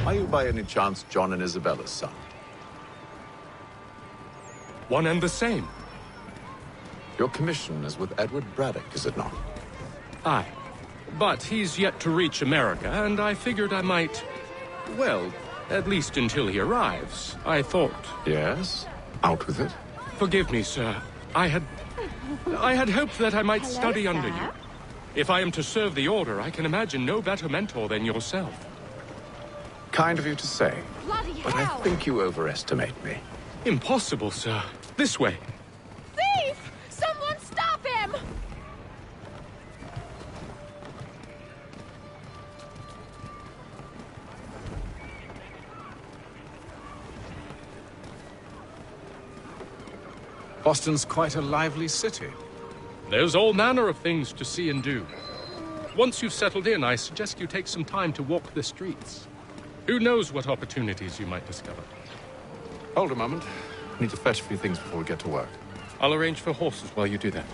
Are you by any chance John and Isabella's son? One and the same. Your commission is with Edward Braddock, is it not? Aye. But he's yet to reach America, and I figured I might... Well, at least until he arrives, I thought. Yes? Out with it. Forgive me, sir. I had hoped that I might study under you. If I am to serve the Order, I can imagine no better mentor than yourself. Kind of you to say. Bloody but hell! I think you overestimate me. Impossible, sir. This way. Thief! Someone stop him! Boston's quite a lively city. There's all manner of things to see and do. Once you've settled in, I suggest you take some time to walk the streets. Who knows what opportunities you might discover. Hold a moment. I need to fetch a few things before we get to work. I'll arrange for horses while you do that.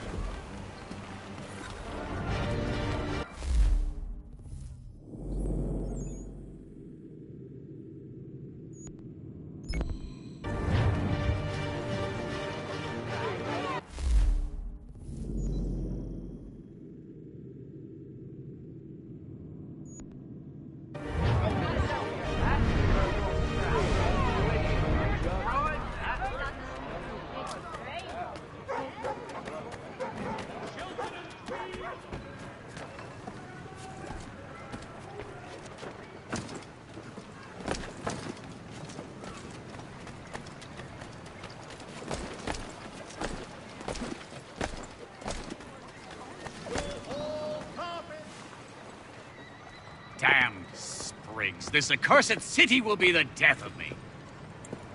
Damn sprigs. This accursed city will be the death of me.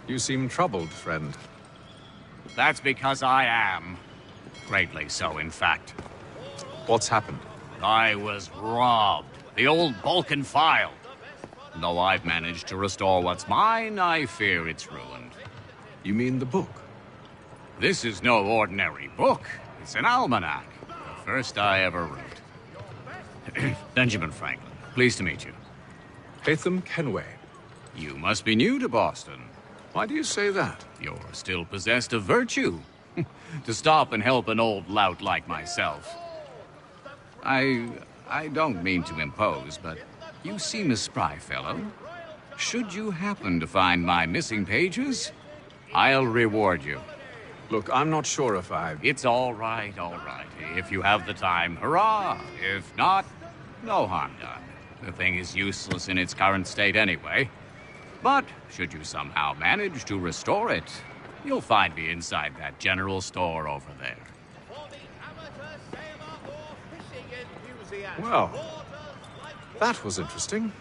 You seem troubled, friend. That's because I am. Greatly so, in fact. What's happened? I was robbed. The old Balkan file. Though I've managed to restore what's mine, I fear it's ruined. You mean the book? This is no ordinary book. It's an almanac. The first I ever wrote. Benjamin Franklin. Pleased to meet you. Hatham Kenway. You must be new to Boston. Why do you say that? You're still possessed of virtue. To stop and help an old lout like myself. I don't mean to impose, but you seem a spry fellow. Should you happen to find my missing pages, I'll reward you. Look, I'm not sure if It's all right, all right. If you have the time, hurrah! If not, no harm done. The thing is useless in its current state anyway. But should you somehow manage to restore it, you'll find me inside that general store over there. Well, that was interesting.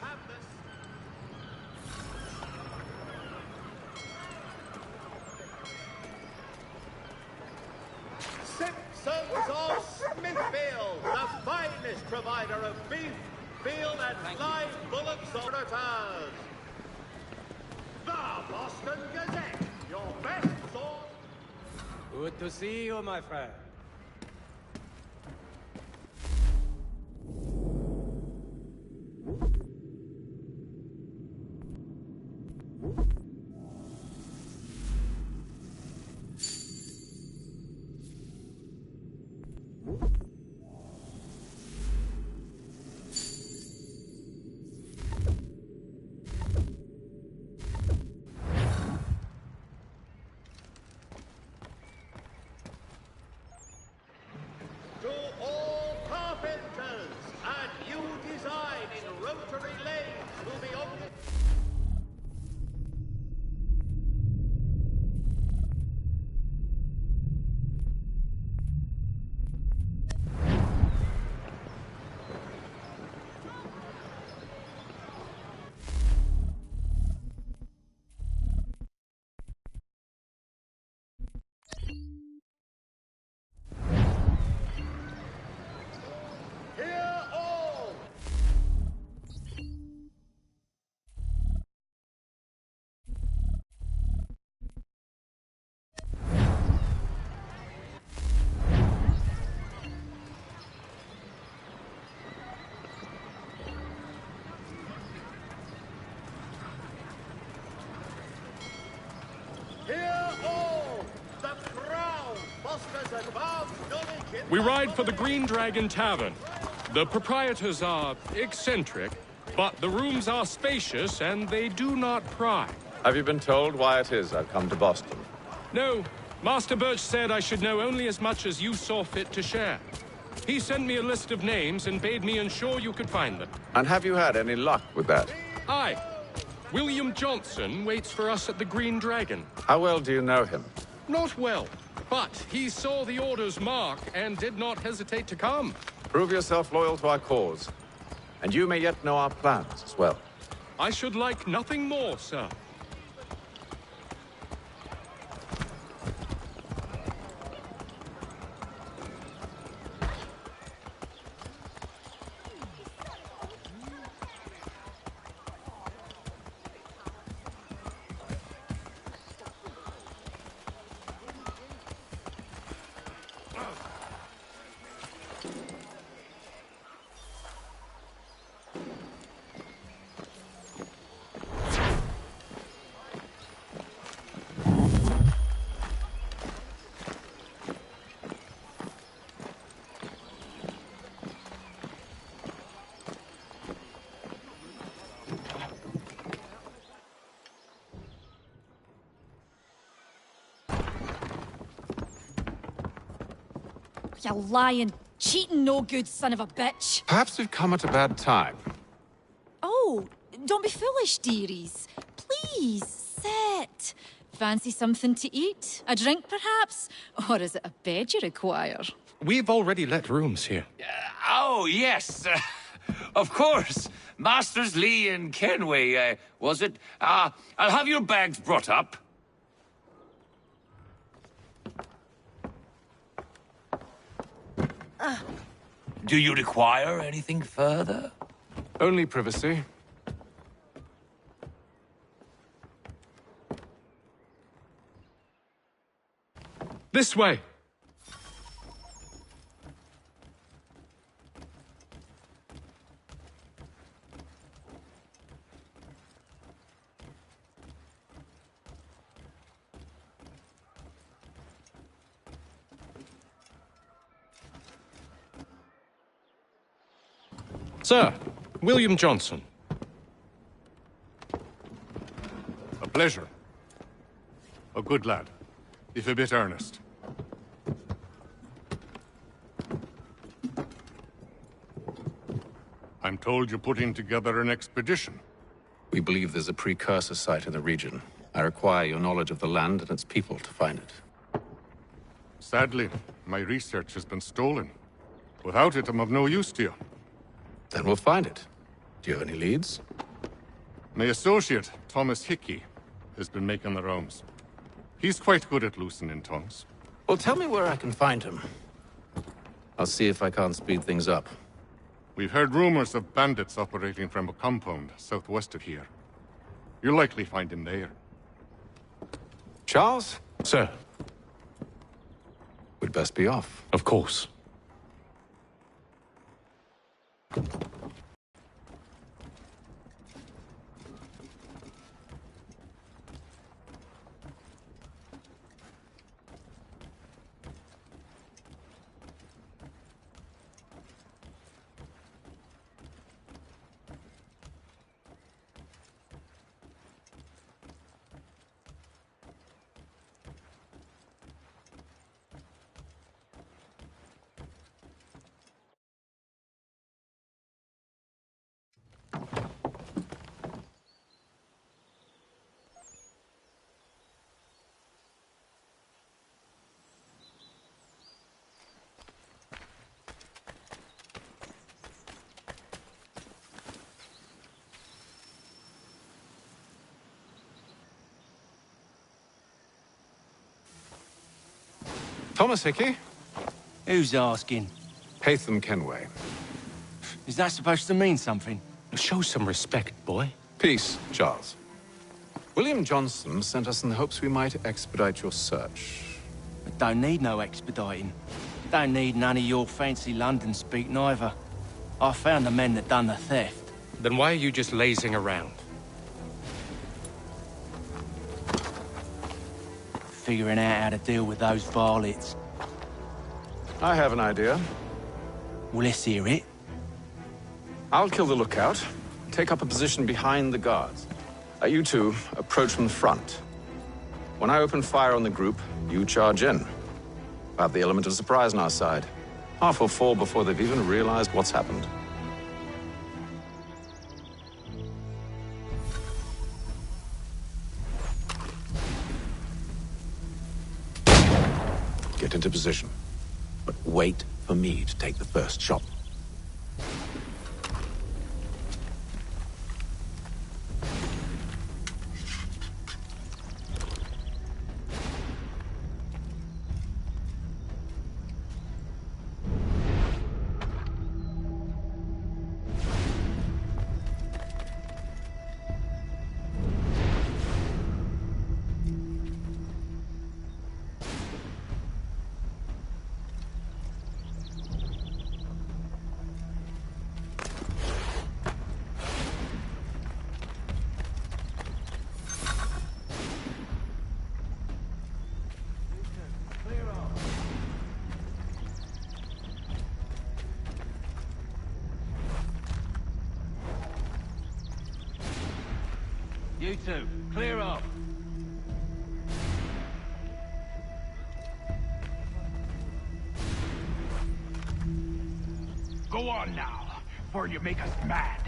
Simpsons of Smithfield, the finest provider of beef, veal, and live bullocks auditors. The Boston Gazette, your best source. Good to see you, my friend. We ride for the Green Dragon Tavern. The proprietors are eccentric, but the rooms are spacious and they do not pry. Have you been told why it is I've come to Boston? No, Master Birch said I should know only as much as you saw fit to share. He sent me a list of names and bade me ensure you could find them. And have you had any luck with that? Aye. William Johnson waits for us at the Green Dragon. How well do you know him? Not well, but he saw the order's mark and did not hesitate to come. Prove yourself loyal to our cause, and you may yet know our plans as well. I should like nothing more, sir. You lying, cheating, no good son of a bitch. Perhaps we've come at a bad time. Oh, don't be foolish, dearies. Please, sit. Fancy something to eat? A drink, perhaps? Or is it a bed you require? We've already let rooms here. Oh, yes. Of course. Masters Lee and Kenway, was it? I'll have your bags brought up. Do you require anything further? Only privacy. This way. Sir, William Johnson. A pleasure. A good lad, if a bit earnest. I'm told you're putting together an expedition. We believe there's a precursor site in the region. I require your knowledge of the land and its people to find it. Sadly, my research has been stolen. Without it, I'm of no use to you. Then we'll find it. Do you have any leads? My associate, Thomas Hickey, has been making the rounds. He's quite good at loosening tongues. Well, tell me where I can find him. I'll see if I can't speed things up. We've heard rumors of bandits operating from a compound southwest of here. You'll likely find him there. Charles? Sir. We'd best be off. Of course. Thomas Hickey? Who's asking? Haytham Kenway. Is that supposed to mean something? Show some respect, boy. Peace, Charles. William Johnson sent us in the hopes we might expedite your search. I don't need no expediting. Don't need none of your fancy London speak neither. I found the men that done the theft. Then why are you just lazing around? Figuring out how to deal with those varlets. I have an idea. Well, let's hear it. I'll kill the lookout, take up a position behind the guards. You two approach from the front. When I open fire on the group, you charge in. We'll have the element of surprise on our side. Half will fall before they've even realized what's happened. Get into position, but wait for me to take the first shot. You two, clear off. Go on now, before you make us mad.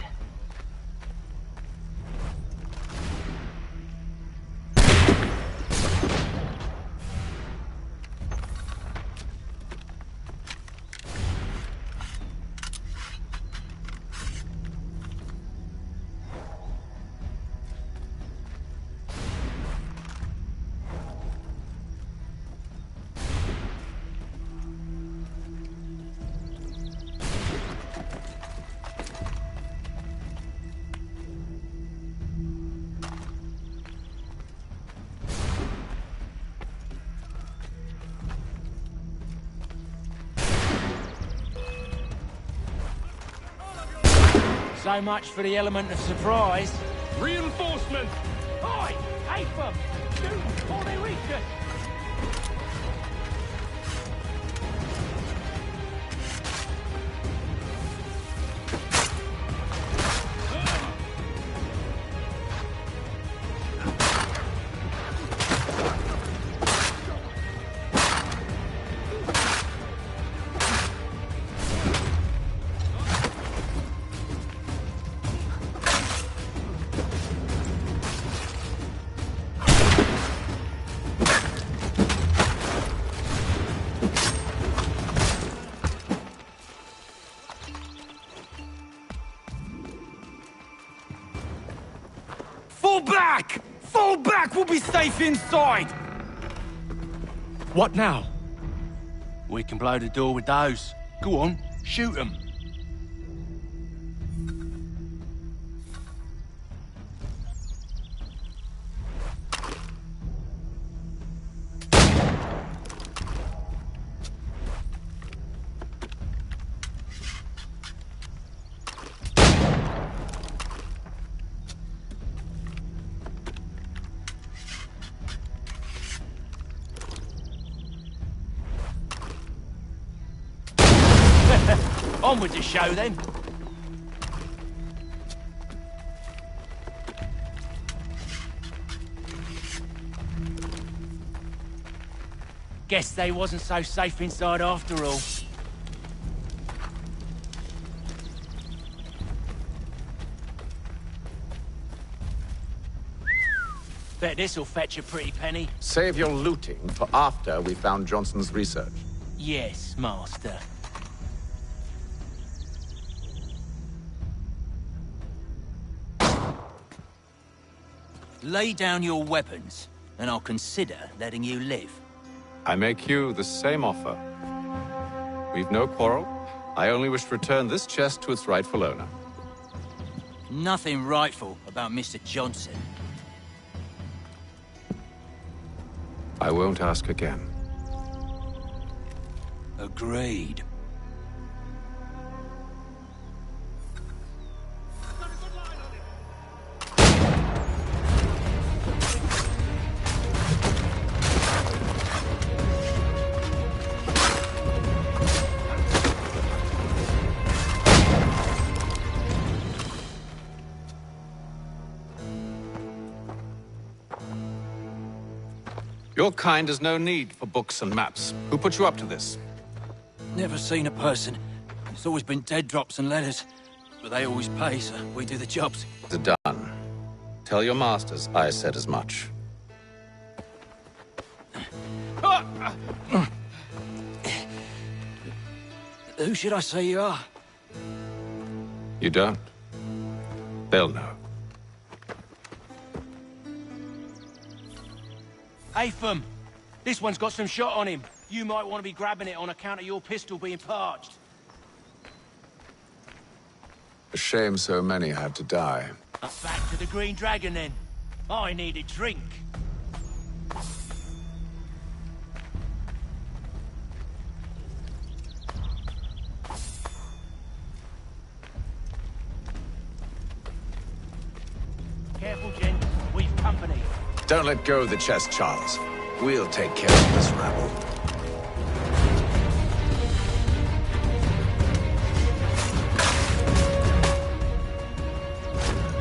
So much for the element of surprise. Reinforcement! Oi! Take them! Shoot before they reach us! Fall back! Fall back! We'll be safe inside! What now? We can blow the door with those. Go on, shoot them. On with the show, then. Guess they wasn't so safe inside after all. Bet this'll fetch a pretty penny. Save your looting for after we found Johnson's research. Yes, master. Lay down your weapons, and I'll consider letting you live. I make you the same offer. We've no quarrel. I only wish to return this chest to its rightful owner. Nothing rightful about Mr. Johnson. I won't ask again. Agreed. Your kind has no need for books and maps. Who put you up to this? Never seen a person. It's always been dead drops and letters. But they always pay, so we do the jobs. They're done. Tell your masters I said as much. Who should I say you are? You don't? They'll know. Atham! This one's got some shot on him. You might want to be grabbing it on account of your pistol being parched. A shame so many had to die. Back to the Green Dragon, then. I need a drink. Careful, gent. We've company. Don't let go of the chest, Charles. We'll take care of this rabble.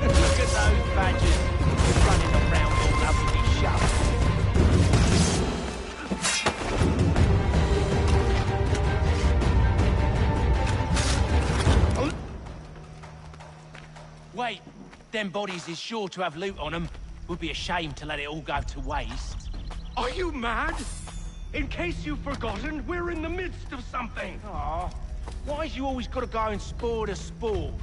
Look at those badgers running around all over the shop. Wait, them bodies is sure to have loot on them. Would be a shame to let it all go to waste. Are you mad? In case you've forgotten, we're in the midst of something. Aw, why's you always gotta go and spoil the sport?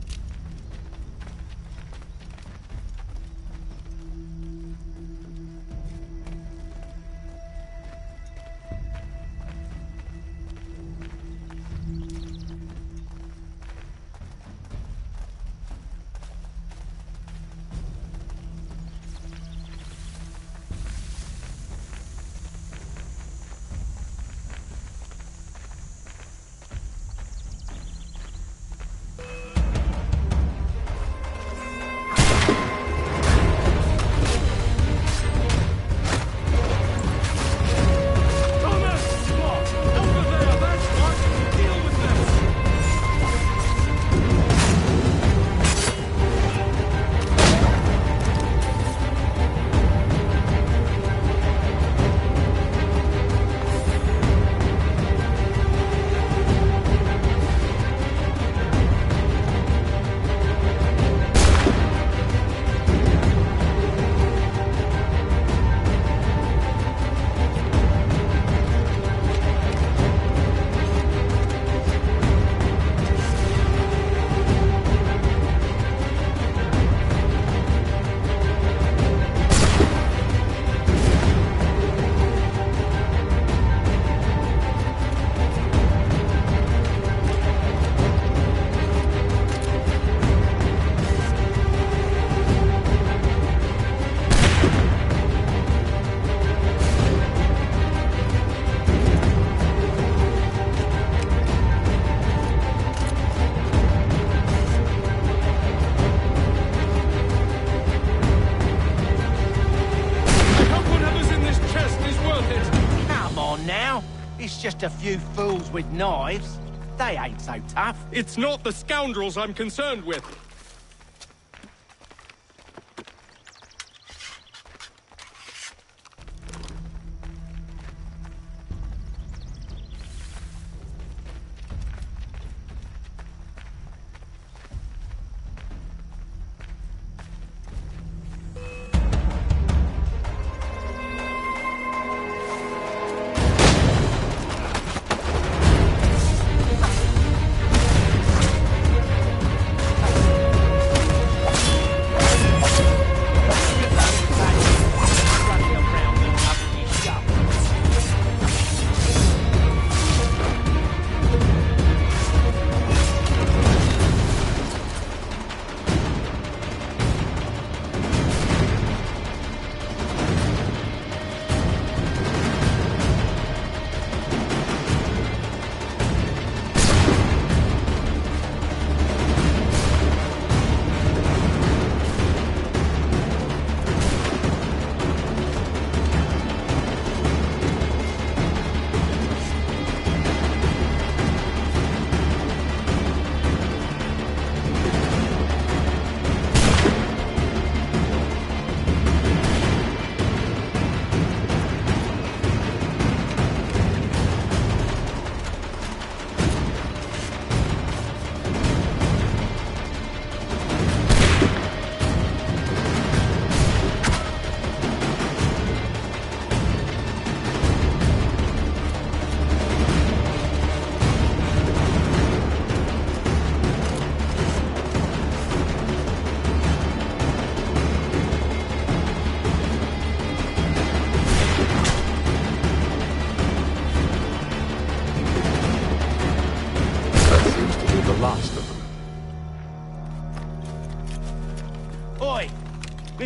It's just a few fools with knives. They ain't so tough. It's not the scoundrels I'm concerned with.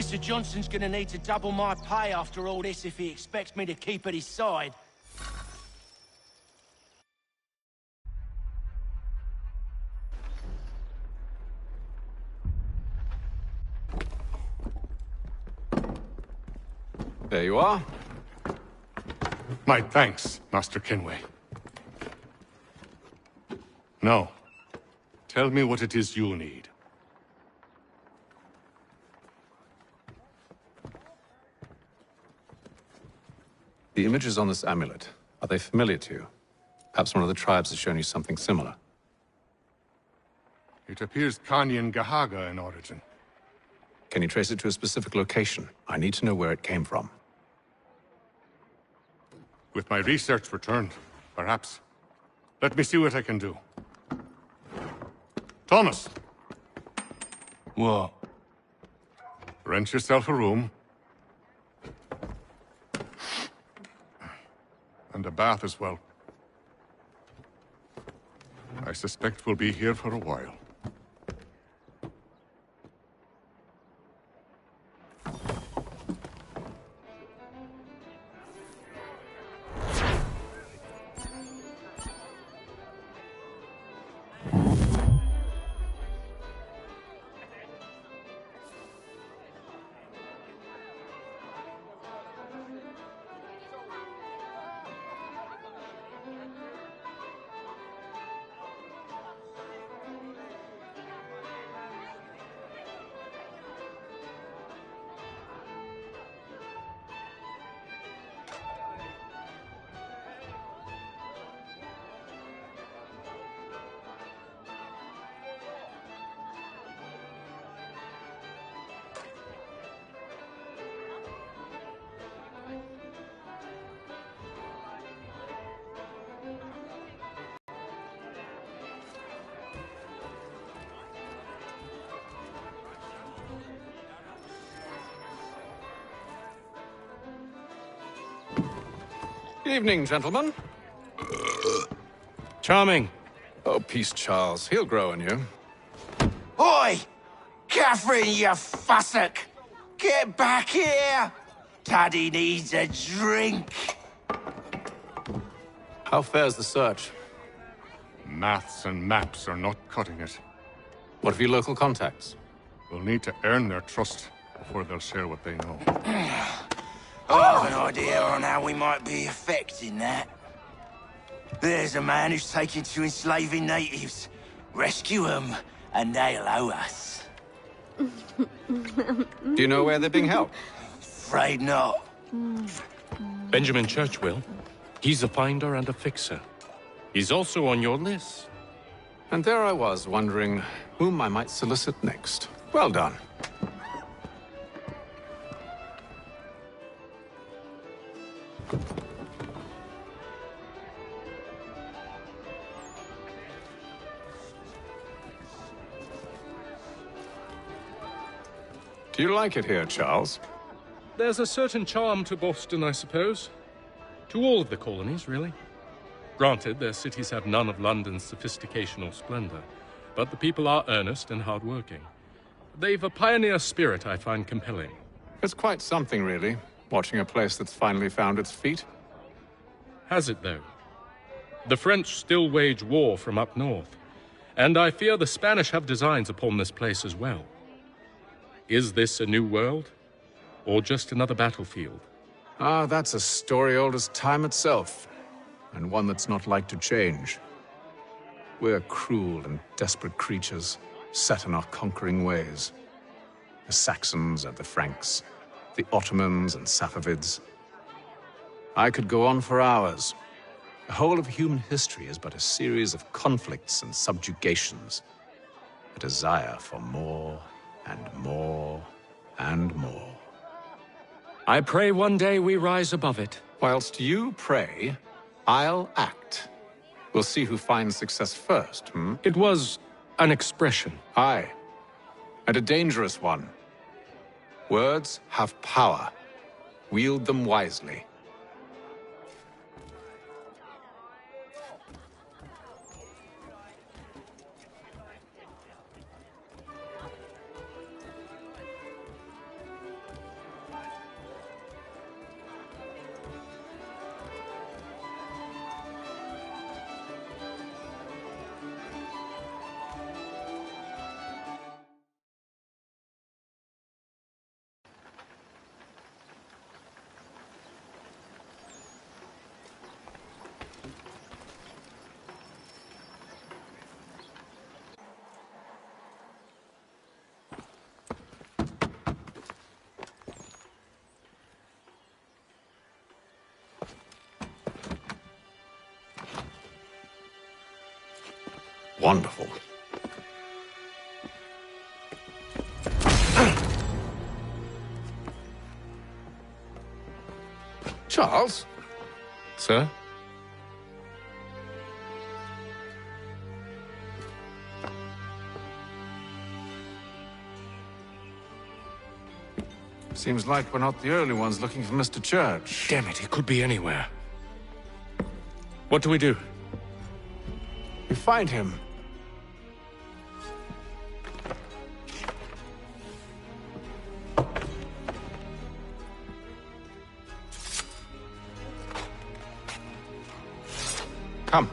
Mr. Johnson's gonna need to double my pay after all this if he expects me to keep at his side. There you are. My thanks, Master Kenway. Now, tell me what it is you need. The images on this amulet, are they familiar to you? Perhaps one of the tribes has shown you something similar. It appears Kanyan Gahaga in origin. Can you trace it to a specific location? I need to know where it came from. With my research returned, perhaps. Let me see what I can do. Thomas! What? Rent yourself a room. And a bath as well. I suspect we'll be here for a while. Evening, gentlemen. Charming. Oh, peace, Charles. He'll grow on you. Oi! Catherine, you fussock! Get back here! Taddy needs a drink. How fares the search? Maths and maps are not cutting it. What of your local contacts? We'll need to earn their trust before they'll share what they know. I have an idea on how we might be affecting that. There's a man who's taken to enslaving natives. Rescue them, and they'll owe us. Do you know where they're being held? Afraid not. Benjamin Church will. He's a finder and a fixer. He's also on your list. And there I was, wondering whom I might solicit next. Well done. Do you like it here, Charles? There's a certain charm to Boston, I suppose. To all of the colonies, really. Granted, their cities have none of London's sophistication or splendor, but the people are earnest and hardworking. They've a pioneer spirit I find compelling. It's quite something, really, watching a place that's finally found its feet. Has it, though? The French still wage war from up north, and I fear the Spanish have designs upon this place as well. Is this a new world, or just another battlefield? Ah, that's a story old as time itself, and one that's not like to change. We're cruel and desperate creatures, set in our conquering ways. The Saxons and the Franks, the Ottomans and Safavids. I could go on for hours. The whole of human history is but a series of conflicts and subjugations, a desire for more and more and more. I pray one day we rise above it. Whilst you pray, I'll act. We'll see who finds success first, hmm? It was an expression. Aye, and a dangerous one. Words have power. Wield them wisely. Wonderful. Charles? Sir? Seems like we're not the only ones looking for Mr. Church. Damn it, he could be anywhere. What do we do? We find him. Come.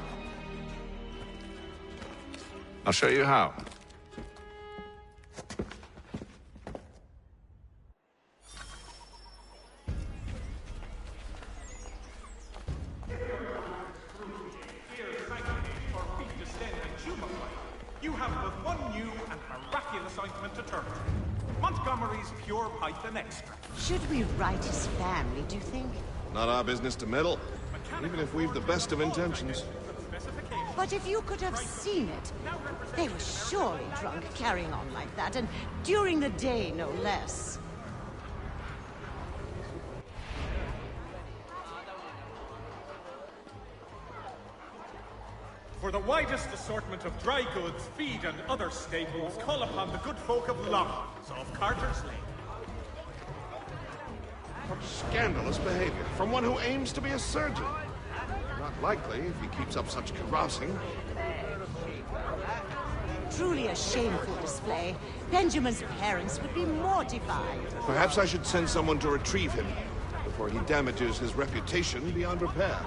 I'll show you how. You have but one new and miraculous ointment to turn to. Montgomery's Pure Python Extract. Should we write his family, do you think? Not our business to meddle, even if we've the best of intentions. But if you could have seen it, they were surely drunk carrying on like that, and during the day, no less. For the widest assortment of dry goods, feed, and other staples, call upon the good folk of Longhorns of Carter's Lane. What scandalous behavior from one who aims to be a surgeon. Not likely if he keeps up such carousing. Truly a shameful display. Benjamin's parents would be mortified. Perhaps I should send someone to retrieve him before he damages his reputation beyond repair.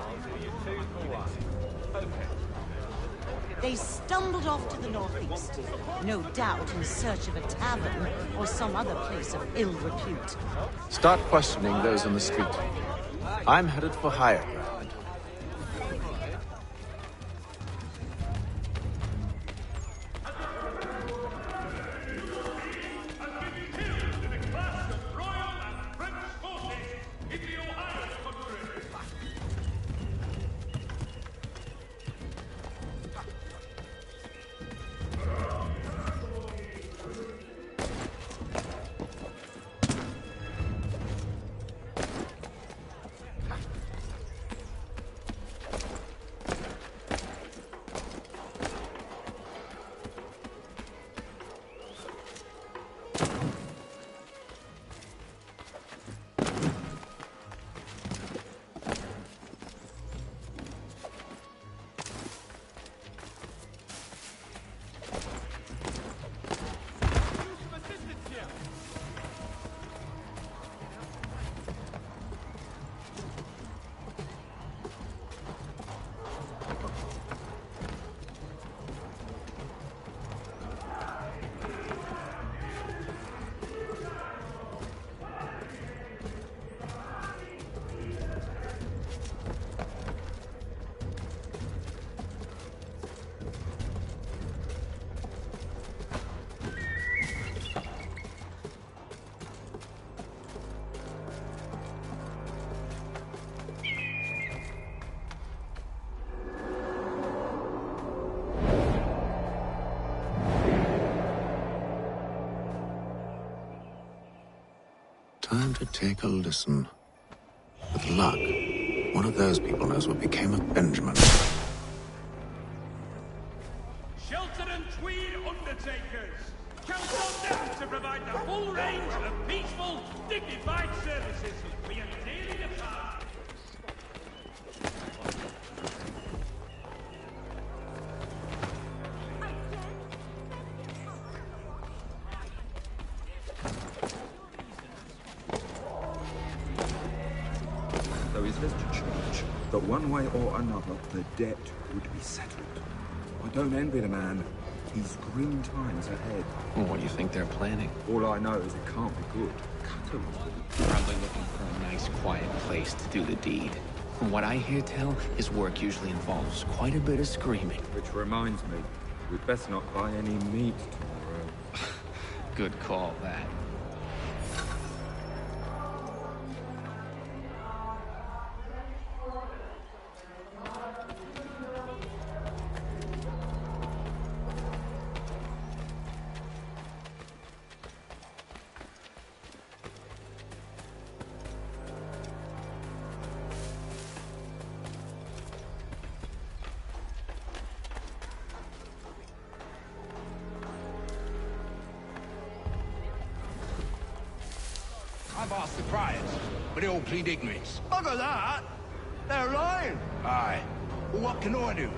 They stumbled off to the northeast, no doubt in search of a tavern or some other place of ill repute. Start questioning those in the street. I'm headed for higher ground. Time to take a listen. With luck, one of those people knows what became of Benjamin. Shelter and Tweed Undertakers. Count on them to provide the full range of peaceful, dignified services we are dearly departed. Though he's left to church, that one way or another, the debt would be settled. I don't envy the man. He's grim times ahead. Well, what do you think they're planning? All I know is it can't be good. Probably looking for a nice, quiet place to do the deed. From what I hear tell, his work usually involves quite a bit of screaming. Which reminds me, we'd best not buy any meat tomorrow. Good call, that. ask the criers, but they all plead ignorance. Bugger that! They're lying! Aye. Well, what can I do?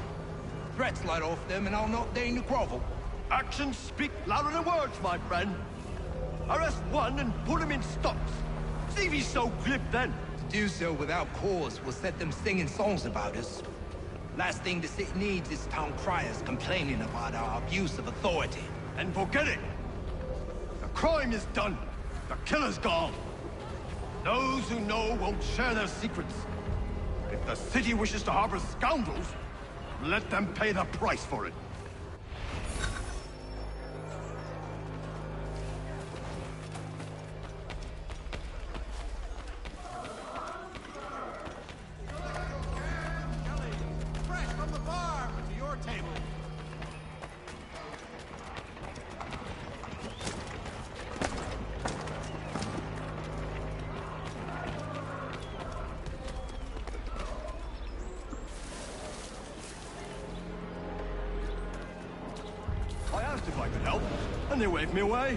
Threats light off them and I'll not deign to grovel. Actions speak louder than words, my friend. Arrest one and put him in stocks. See if he's so glib then. To do so without cause will set them singing songs about us. Last thing the city needs is town criers complaining about our abuse of authority. And forget it! The crime is done. The killer's gone. Those who know won't share their secrets. If the city wishes to harbor scoundrels, let them pay the price for it. Fresh from the farm to your table. I asked if I could help, and they waved me away.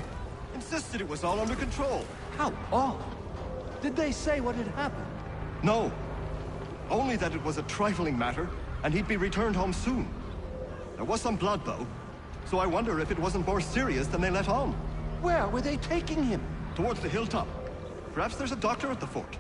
Insisted it was all under control. How odd. Did they say what had happened? No. Only that it was a trifling matter, and he'd be returned home soon. There was some blood, though, so I wonder if it wasn't more serious than they let on. Where were they taking him? Towards the hilltop. Perhaps there's a doctor at the fort.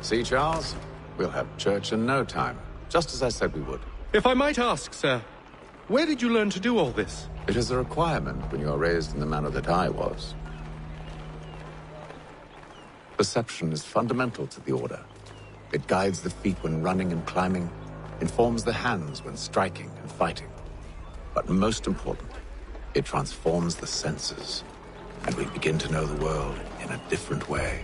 See, Charles? We'll have church in no time, just as I said we would. If I might ask, sir, where did you learn to do all this? It is a requirement when you are raised in the manner that I was. Perception is fundamental to the Order. It guides the feet when running and climbing, informs the hands when striking and fighting. But most important, it transforms the senses, and we begin to know the world in a different way.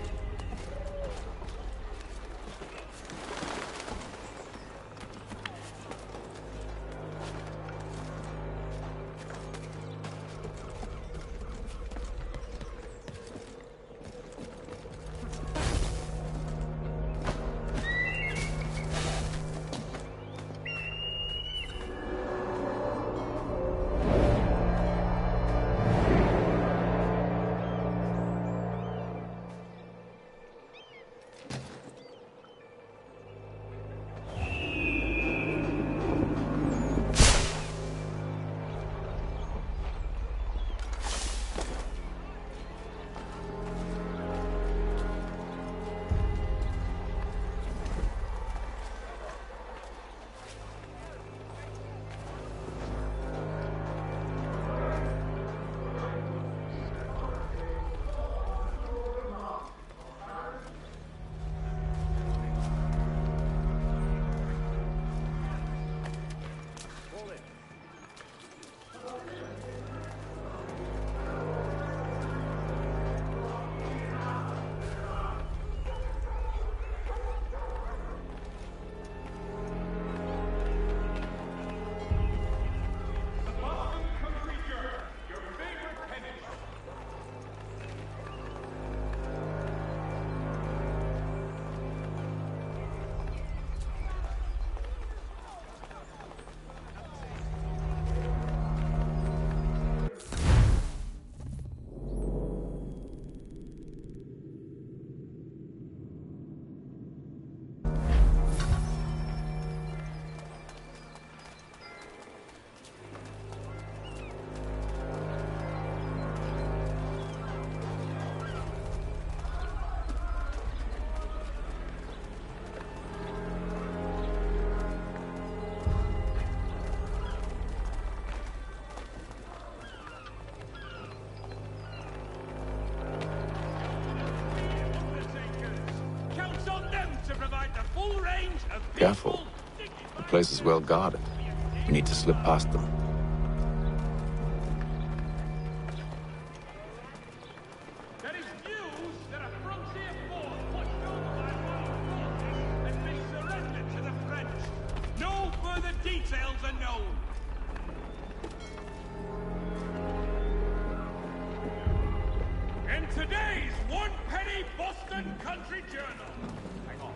Careful. The place is well guarded. We need to slip past them. There is news that a frontier force pushed over by Royal forces has been surrendered to the French. No further details are known. Enter Weekly Boston Country Journal. Hang on.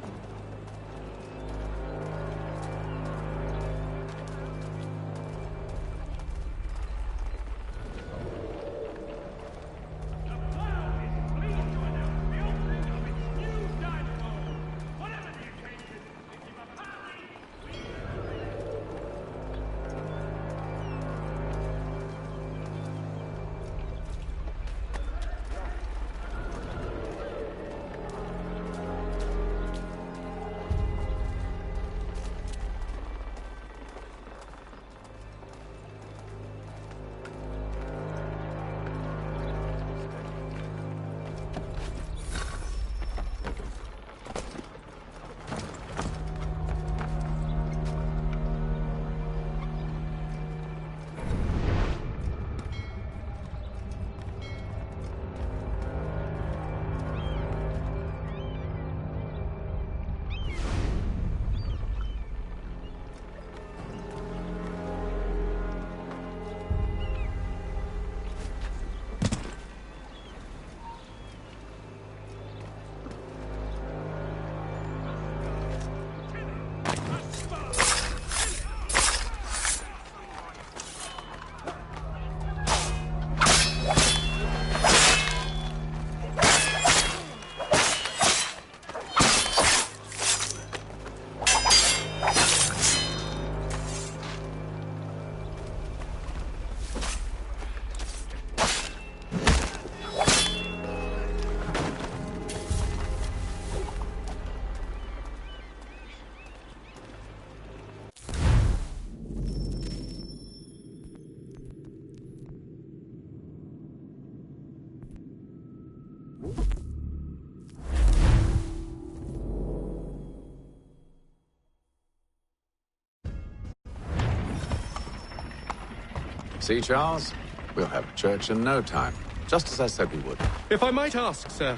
See, Charles? We'll have church in no time, just as I said we would. If I might ask, sir,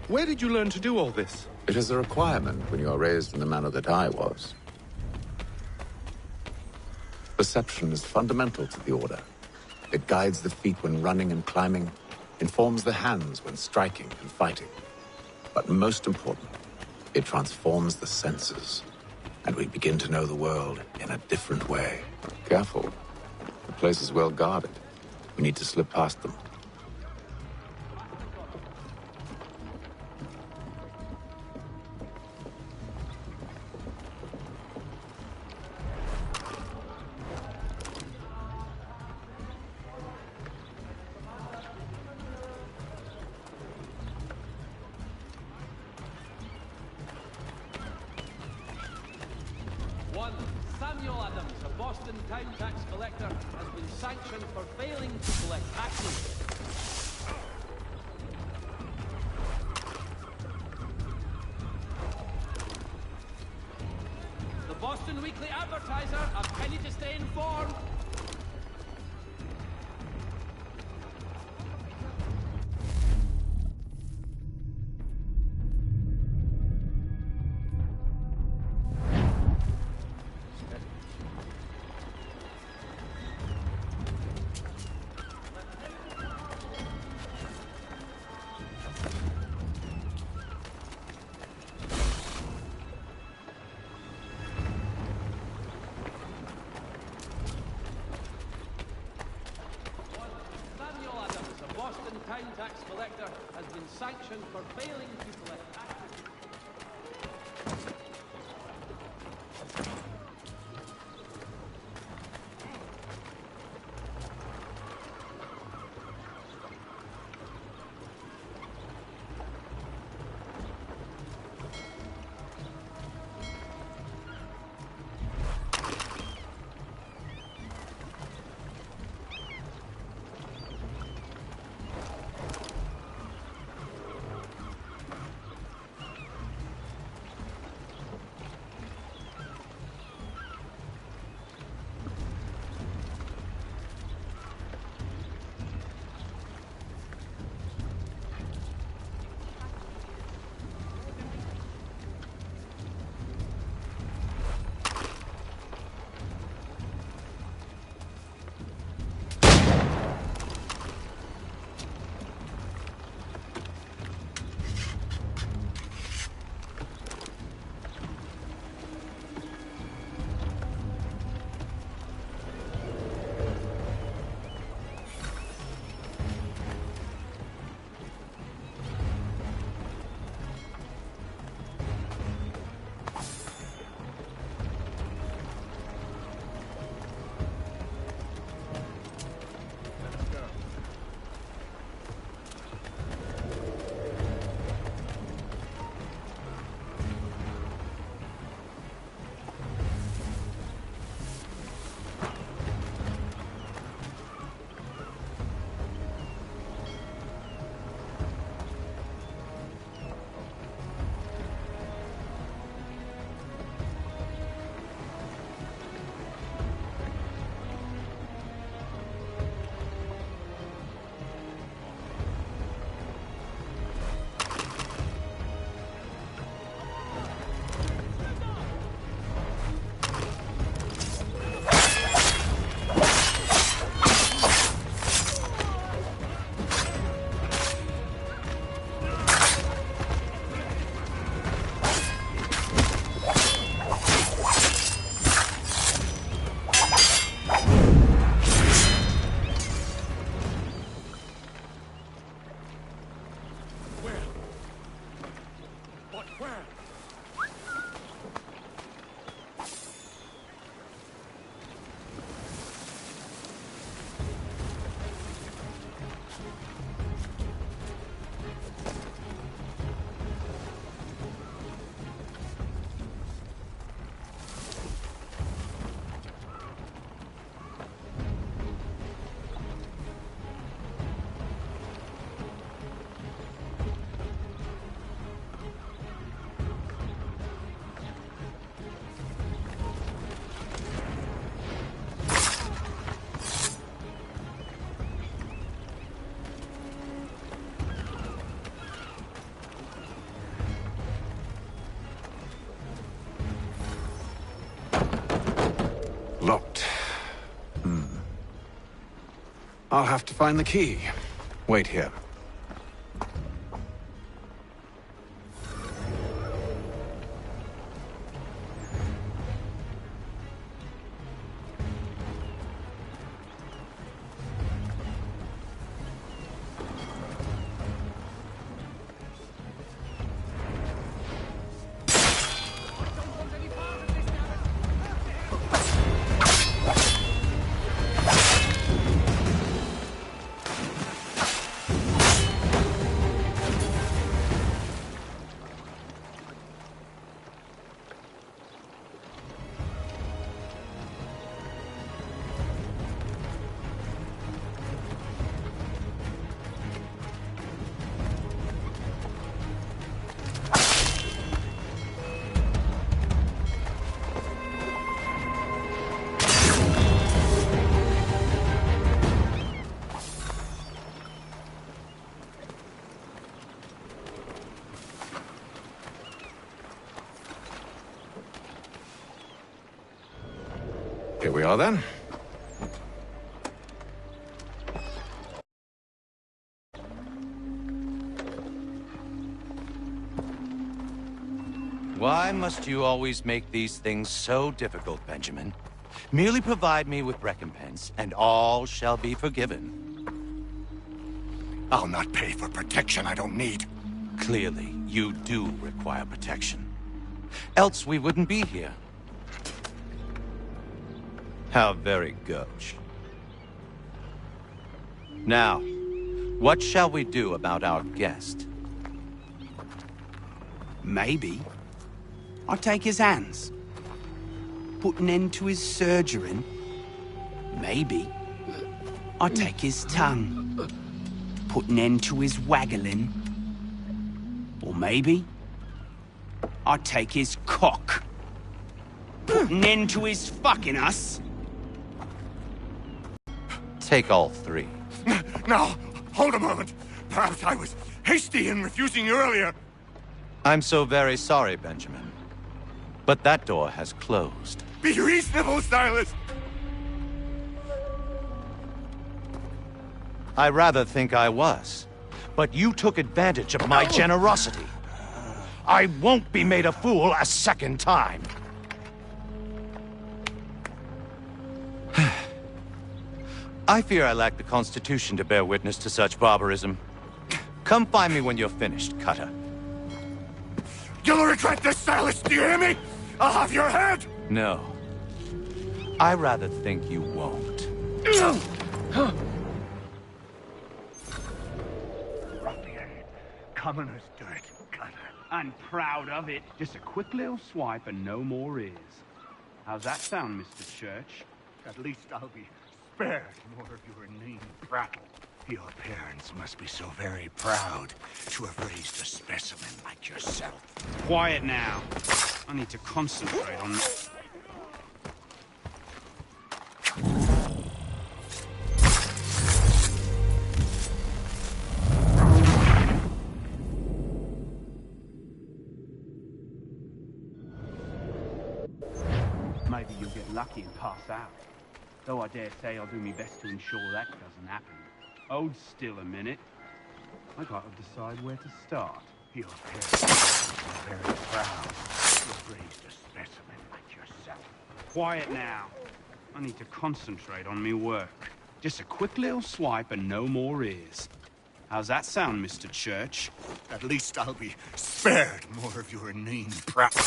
where did you learn to do all this? It is a requirement when you are raised in the manner that I was. Perception is fundamental to the Order. It guides the feet when running and climbing, informs the hands when striking and fighting. But most important, it transforms the senses, and we begin to know the world in a different way. Careful. The place is well guarded. We need to slip past them. One, Samuel Adams, a Boston town tax collector, has been sanctioned for failing to collect taxes. The Boston Weekly Advertiser, a penny to stay informed. Town tax collector has been sanctioned for failing to collect taxes. I'll have to find the key. Wait here. Here we are, then. Why must you always make these things so difficult, Benjamin? Merely provide me with recompense, and all shall be forgiven. I'll not pay for protection I don't need. Clearly, you do require protection. Else we wouldn't be here. How very gauche. Now, what shall we do about our guest? Maybe I'll take his hands. Put an end to his surgering. Maybe I'll take his tongue. Put an end to his waggling. Or maybe I'll take his cock. Put an end to his fucking us. Take all three. Now, hold a moment. Perhaps I was hasty in refusing you earlier. I'm so very sorry, Benjamin. But that door has closed. Be reasonable, Silas! I rather think I was. But you took advantage of my generosity. I won't be made a fool a second time. I fear I lack the constitution to bear witness to such barbarism. Come find me when you're finished, Cutter. You'll regret this, Silas, do you hear me? I'll have your head! No. I rather think you won't. Ruffian. Commoner's dirt, Cutter. I'm proud of it. Just a quick little swipe and no more is. How's that sound, Mr. Church? At least I'll be spared more of your inane prattle. Your parents must be so very proud to have raised a specimen like yourself. Quiet now. I need to concentrate on... Maybe you'll get lucky and pass out. Though I dare say I'll do my best to ensure that doesn't happen. Hold still a minute. I gotta decide where to start. Your parents are very proud to have raised a specimen like yourself. Quiet now. I need to concentrate on me work. Just a quick little swipe and no more is. How's that sound, Mr. Church? At least I'll be spared more of your inane prattle.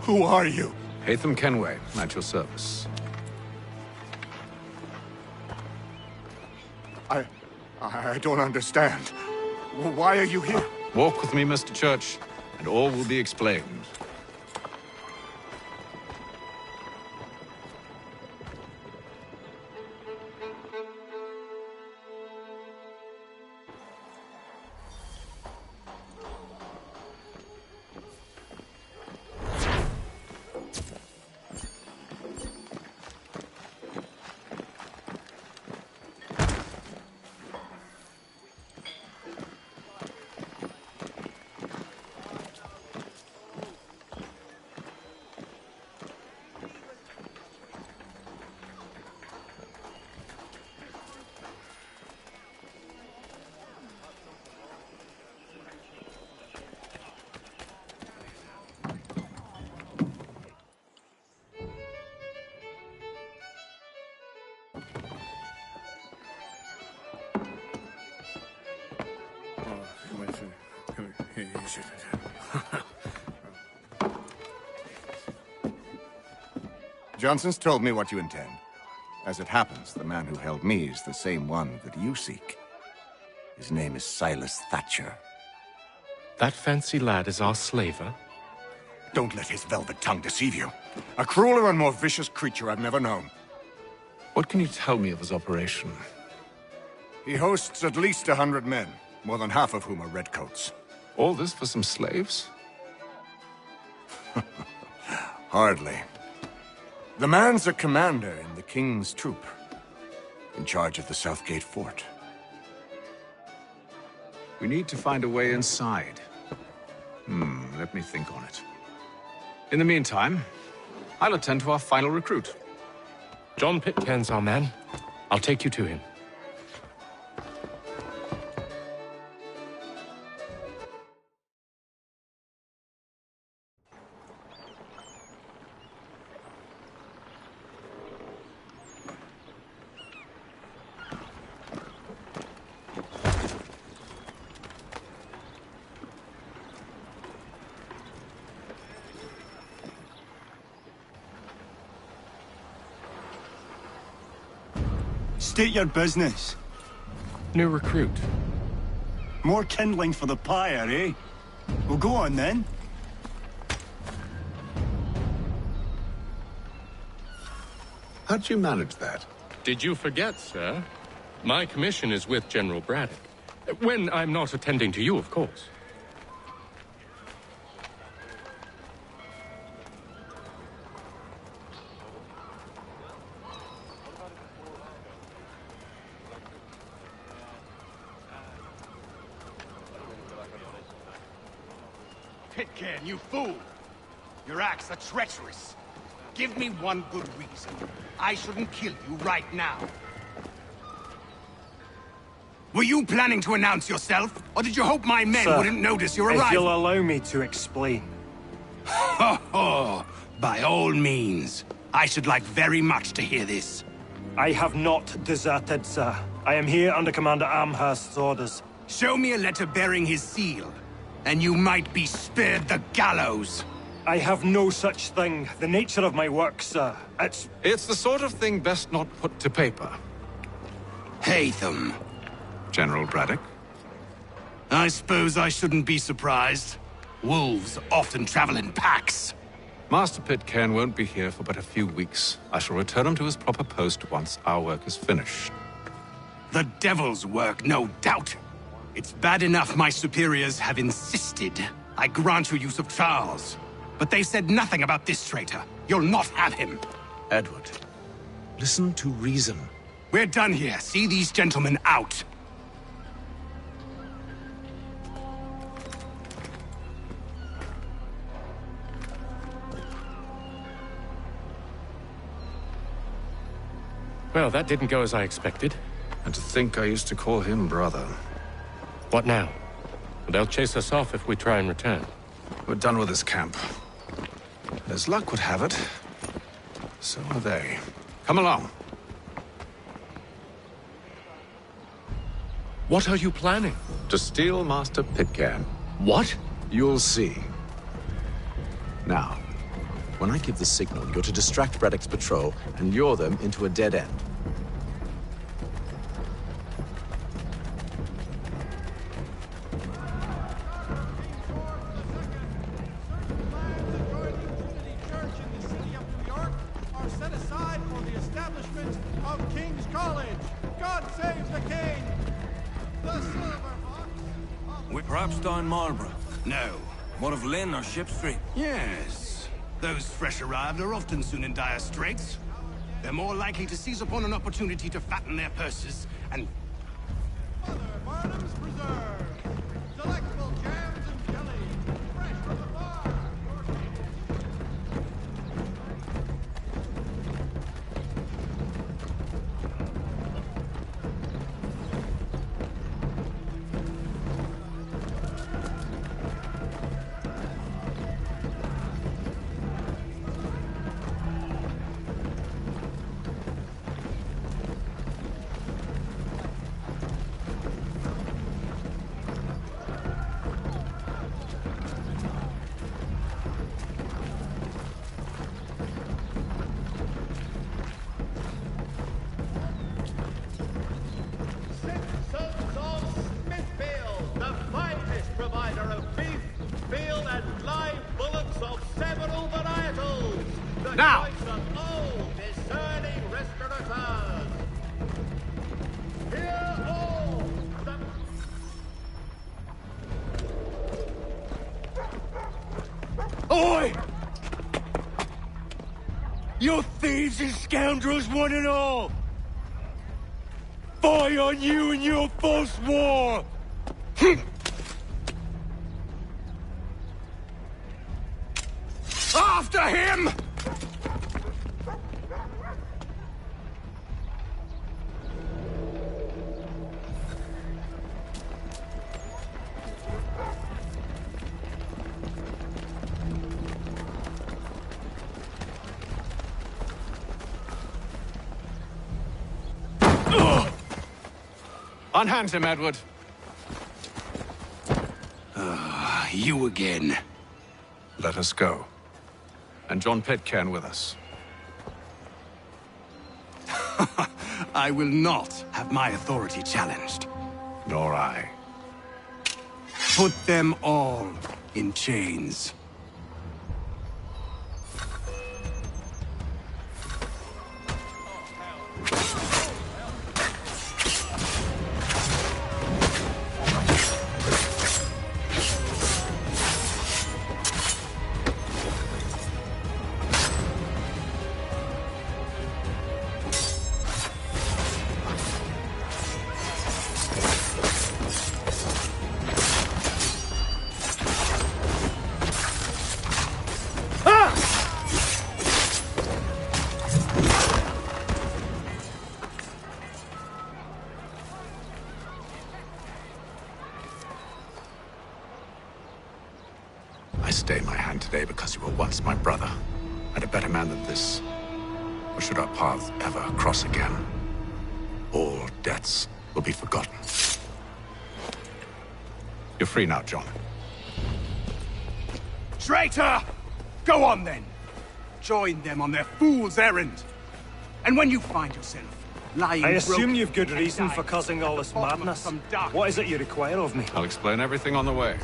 Who are you? Hatham Kenway, at your service. I don't understand. Why are you here? Walk with me, Mr. Church, and all will be explained. Johnson's told me what you intend. As it happens, the man who held me is the same one that you seek. His name is Silas Thatcher. That fancy lad is our slaver? Don't let his velvet tongue deceive you. A crueler and more vicious creature I've never known. What can you tell me of his operation? He hosts at least 100 men, more than half of whom are redcoats. All this for some slaves? Hardly. The man's a commander in the King's troop, in charge of the Southgate Fort. We need to find a way inside. Let me think on it. In the meantime, I'll attend to our final recruit. John Pitcairn's our man. I'll take you to him. State your business. New recruit. More kindling for the pyre, eh? Well, go on then. How'd you manage that? Did you forget, sir? My commission is with General Braddock. When I'm not attending to you, of course. Pitcairn, you fool! Your acts are treacherous. Give me one good reason. I shouldn't kill you right now. Were you planning to announce yourself, or did you hope my men Sir, wouldn't notice your arrival? If you'll allow me to explain. Ho ho! By all means. I should like very much to hear this. I have not deserted, sir. I am here under Commander Amherst's orders. Show me a letter bearing his seal, and you might be spared the gallows. I have no such thing. The nature of my work, sir, It's the sort of thing best not put to paper. Hatham. General Braddock? I suppose I shouldn't be surprised. Wolves often travel in packs. Master Pitcairn won't be here for but a few weeks. I shall return him to his proper post once our work is finished. The devil's work, no doubt. It's bad enough my superiors have insisted I grant you use of Charles. But they said nothing about this traitor. You'll not have him. Edward, listen to reason. We're done here. See these gentlemen out. Well, that didn't go as I expected. And to think I used to call him brother. What now? They'll chase us off if we try and return. We're done with this camp. As luck would have it, so are they. Come along. What are you planning? To steal Master Pitcairn. What? You'll see. Now, when I give the signal, you're to distract Braddock's patrol and lure them into a dead end. Perhaps down Marlborough. No. What of Lynn or Ship Street? Yes. Those fresh arrived are often soon in dire straits. They're more likely to seize upon an opportunity to fatten their purses and... Mother Barnum's Preserve! Delectable jams and jelly! Fresh from the bar! Now! Oi! You thieves and scoundrels, one and all! Fie on you and your false war! After him! Unhand him, Edward. You again. Let us go. And John Pitcairn with us. I will not have my authority challenged. Nor I. Put them all in chains. I stay my hand today because you were once my brother, and a better man than this. Or should our paths ever cross again, all debts will be forgotten. You're free now, John. Traitor! Go on then. Join them on their fool's errand. And when you find yourself lying I assume broken you've good and reason for dying causing all this at the bottom of madness. some dark What is it you require of me? I'll explain everything on the way.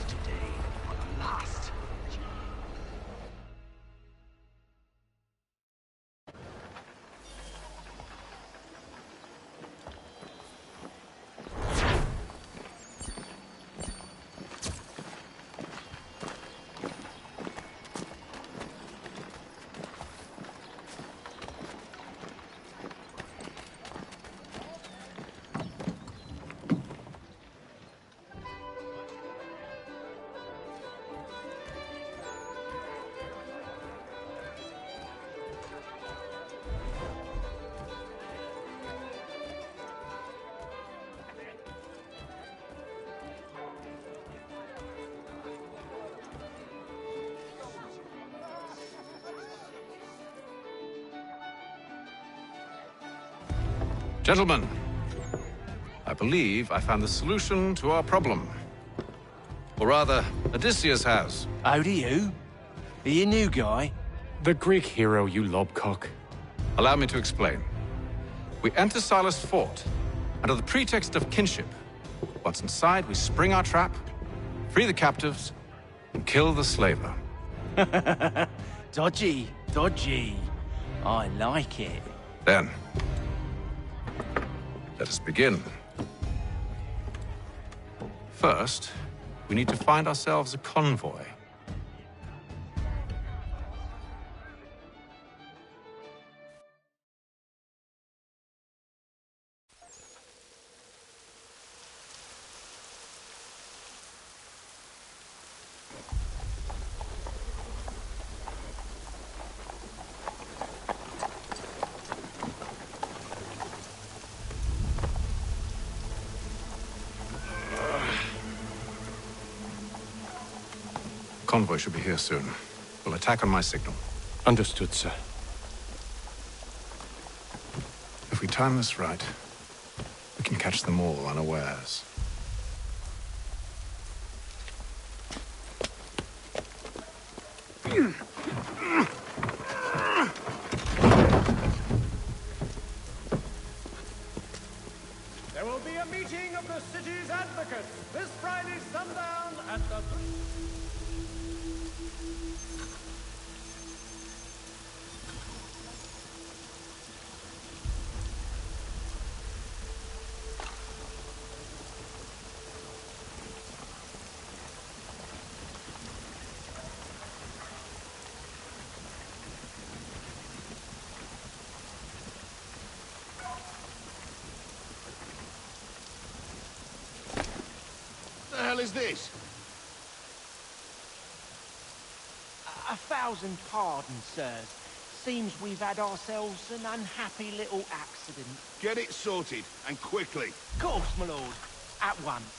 Gentlemen, I believe I found the solution to our problem. Or rather, Odysseus has. How do you? Are you a new guy? The Greek hero, you lobcock. Allow me to explain. We enter Silas' fort, under the pretext of kinship. Once inside, we spring our trap, free the captives, and kill the slaver. Dodgy, dodgy. I like it. Then, let us begin. First, we need to find ourselves a convoy. Convoy should be here soon. We'll attack on my signal. Understood, sir. If we time this right, we can catch them all unawares. There will be a meeting of the city's advocates this Friday sundown at the... was this? 1,000 pardons, sirs. Seems we've had ourselves an unhappy little accident. Get it sorted, and quickly. Of course, my lord. At once.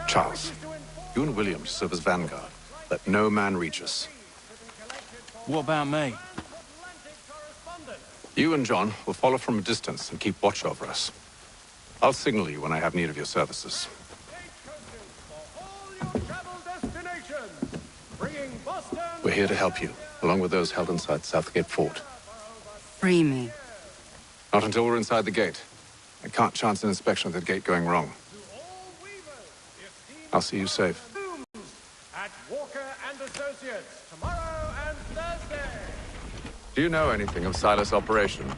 Charles, you and William serve as vanguard. Let no man reach us. What about me? You and John will follow from a distance and keep watch over us. I'll signal you when I have need of your services. We're here to help you, along with those held inside Southgate Fort. Free me. Not until we're inside the gate. I can't chance an inspection of the gate going wrong. I'll see you safe. At Walker and Associates, tomorrow and Thursday. Do you know anything of Silas' operation?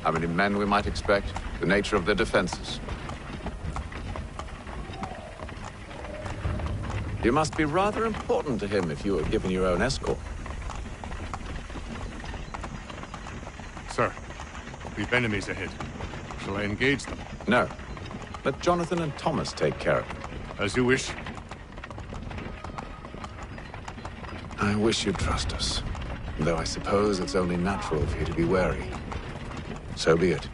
How many men we might expect? The nature of their defenses? You must be rather important to him if you were given your own escort. Sir, we've enemies ahead. Shall I engage them? No. Let Jonathan and Thomas take care of it. As you wish. I wish you'd trust us. Though I suppose it's only natural for you to be wary. So be it.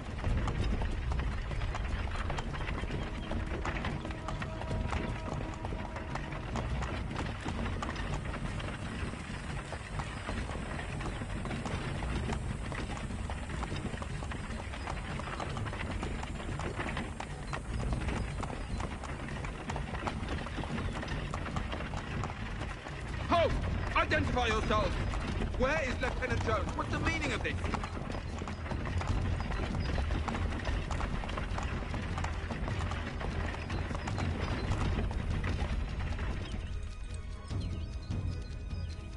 Halt! Identify yourselves! Where is Lieutenant Jones? What's the meaning of this?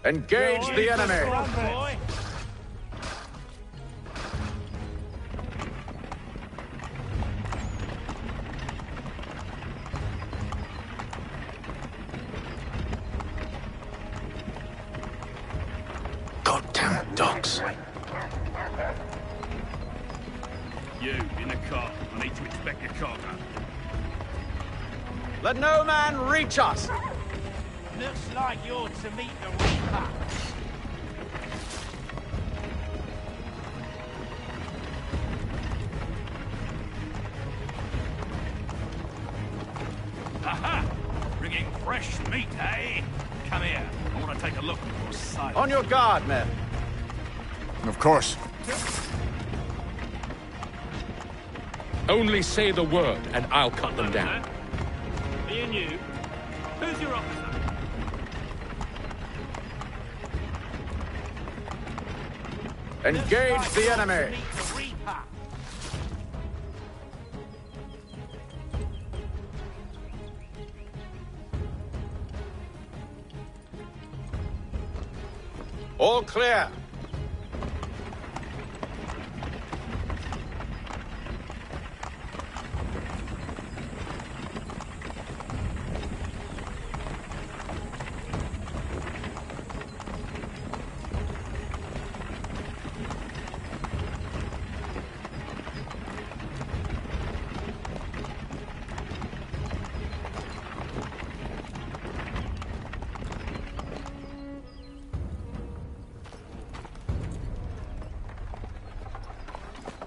Engage the enemy! Goddamn dogs. You, in the car. I need to inspect your cargo. Let no man reach us! Looks like you're to meet the Reaper. Aha! Bringing fresh meat, eh? Come here. I want to take a look at your side. On your guard, men. Of course. Only say the word, and I'll cut them down. Me and you. Who's your officer? Engage the enemy! All clear.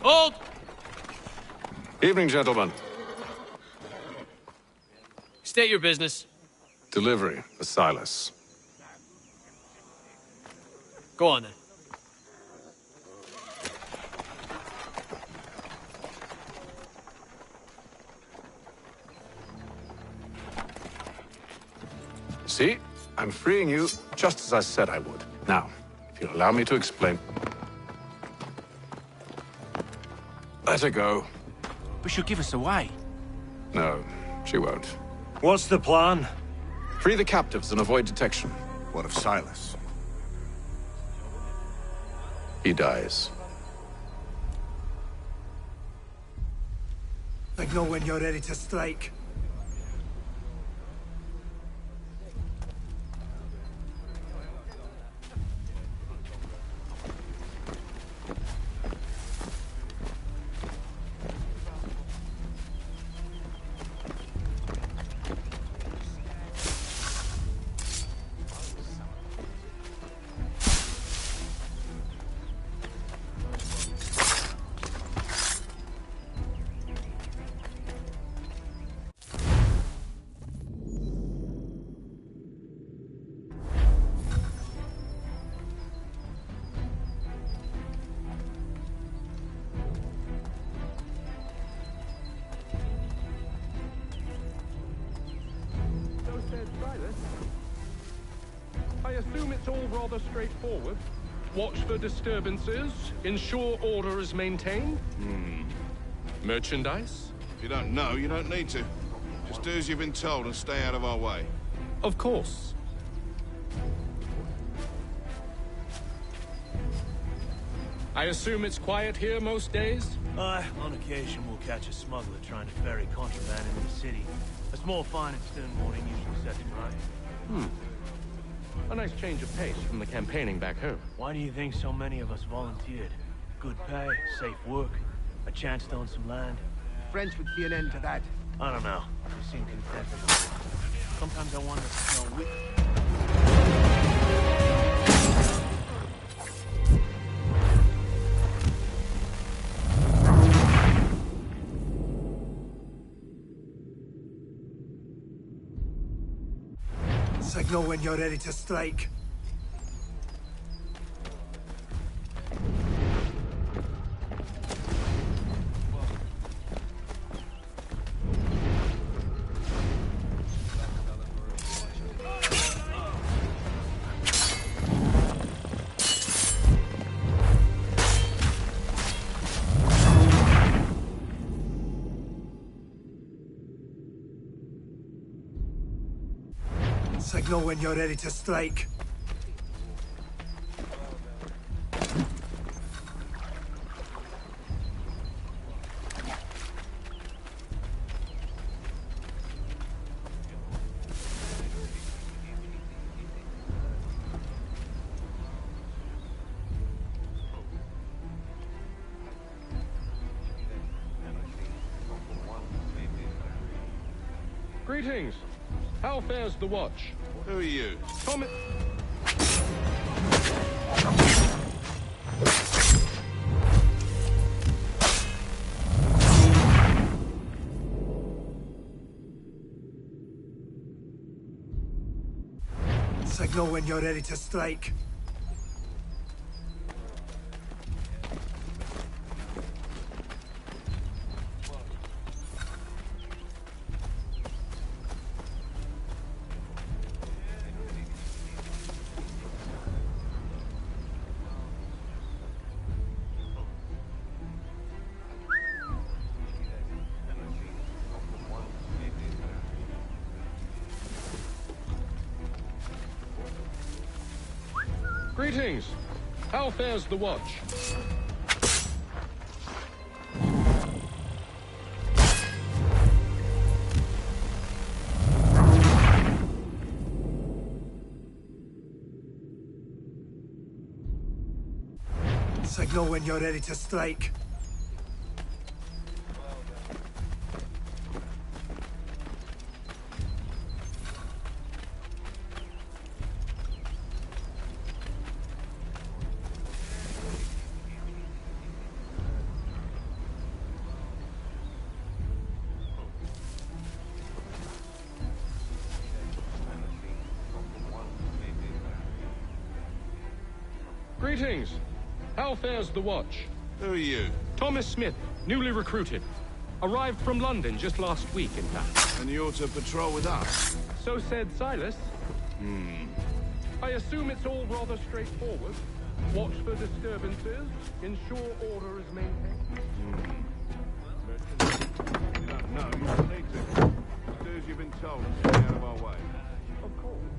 Hold! Evening, gentlemen. State your business. Delivery for Silas. Go on, then. See? I'm freeing you just as I said I would. Now, if you'll allow me to explain. Let her go. But she'll give us away. No, she won't. What's the plan? Free the captives and avoid detection. What of Silas? He dies. Signal when you're ready to strike. I assume it's all rather straightforward. Watch for disturbances, ensure order is maintained. Merchandise? If you don't know, you don't need to. Just do as you've been told and stay out of our way. Of course. I assume it's quiet here most days? Aye, on occasion we'll catch a smuggler trying to ferry contraband into the city. A small fine and stern warning usually sets him right. A nice change of pace from the campaigning back home. Why do you think so many of us volunteered? Good pay, safe work, a chance to own some land. French would see an end to that. I don't know. They seem content with it. Sometimes I wonder if it's no wit. Signal when you're ready to strike. Signal when you're ready to strike. Greetings. How fares the watch? Who are you? Thomas... Signal when you're ready to strike. Greetings. How fares the watch? Signal when you're ready to strike. Greetings. How fares the watch? Who are you? Thomas Smith, newly recruited. Arrived from London just last week, in fact. And you're to patrol with us? So said Silas. I assume it's all rather straightforward. Watch for disturbances, ensure order is maintained. No, you don't need to. Just do as you've been told and stay out of our way. Of course.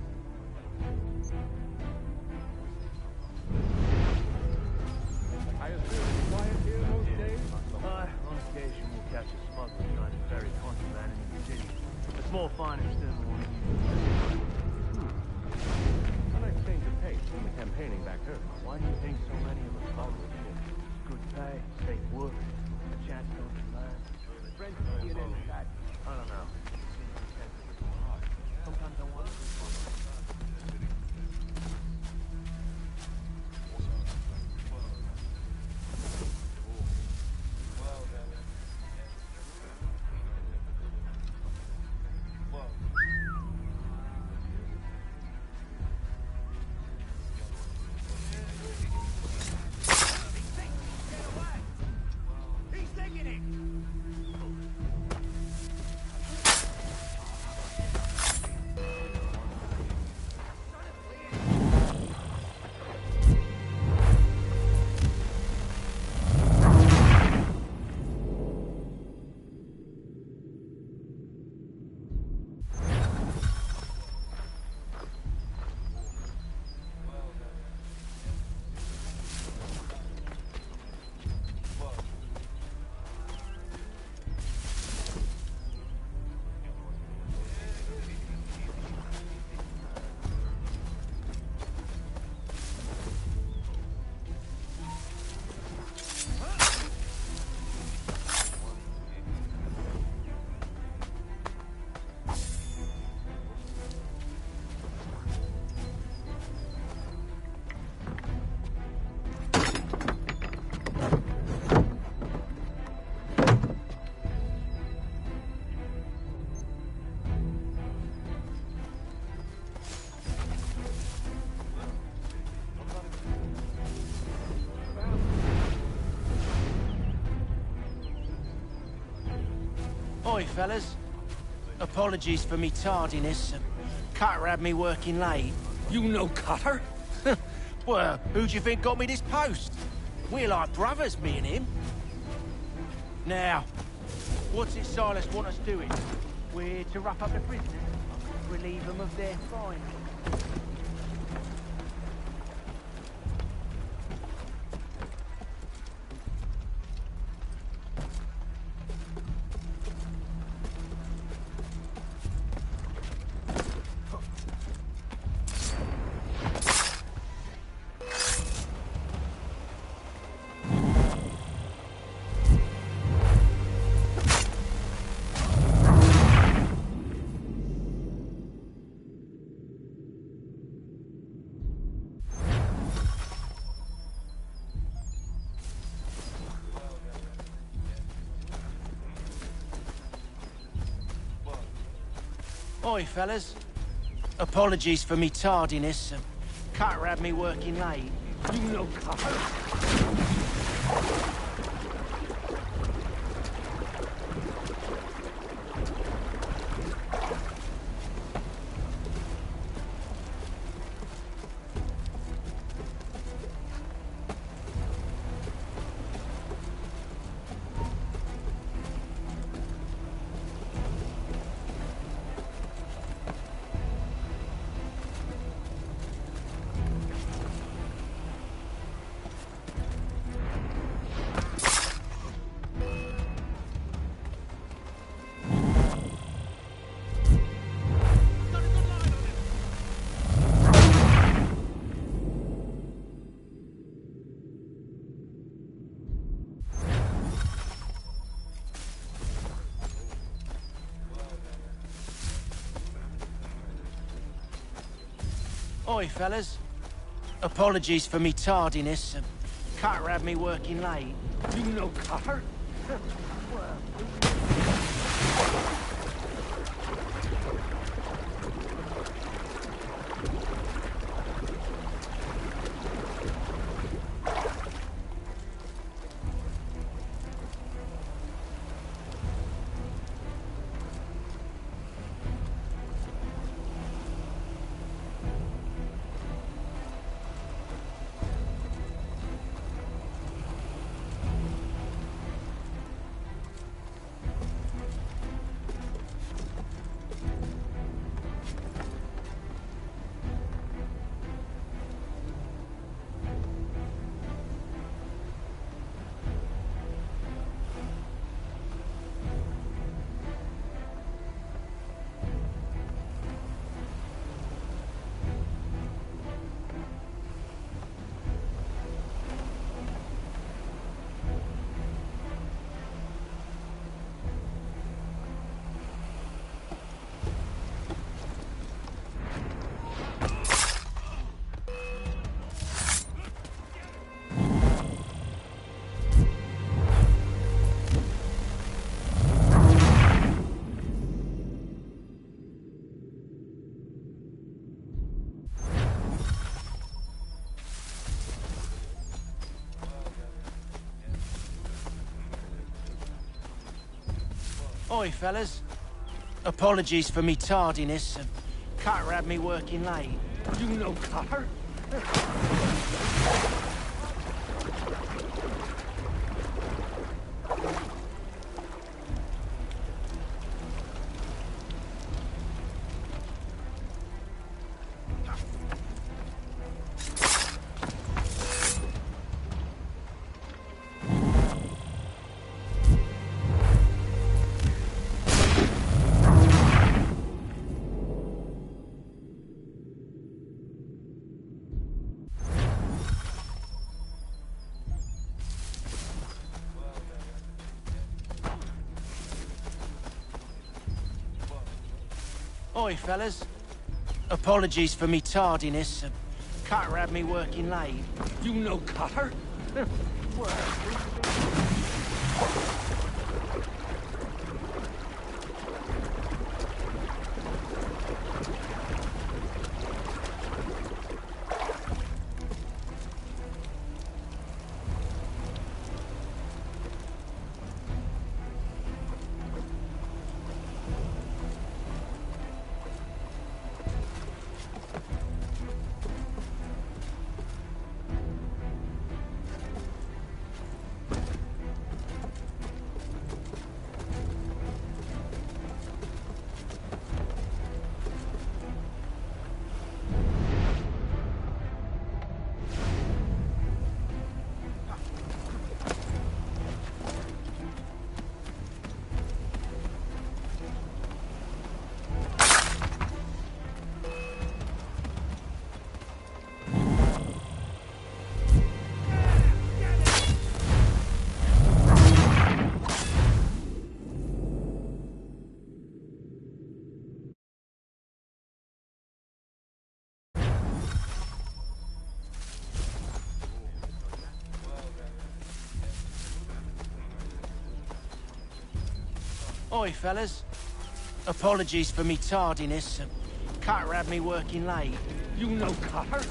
I assume it's quiet here most days? On occasion we'll catch a smuggler trying to ferry contraband into the city. A small fine is still morning. A nice change of pace from the campaigning back home. Why do you think so many of us follow this ship? Good pay, safe work, a chance to open land. French get in that. I don't know. Sometimes I wonder. He's taking it! Oi, fellas. Apologies for me tardiness. Cutter had me working late. You know Cutter? Well, who do you think got me this post? We're like brothers, me and him. Now, what's it Silas want us doing? We're to wrap up the prisoners, relieve them of their fine. Oi, fellas. Apologies for me tardiness. Cutter had me working late. You know Cutter? Oi, fellas. Apologies for me tardiness. Cutter had me working late. You know Cutter? Oi, fellas. Apologies for me tardiness. Carter had me working late. You know Carter? Oi, fellas. Apologies for me tardiness. Carter had me working late. You know Carter? Oi, fellas. Apologies for me tardiness. Carter had me working late. You know Carter?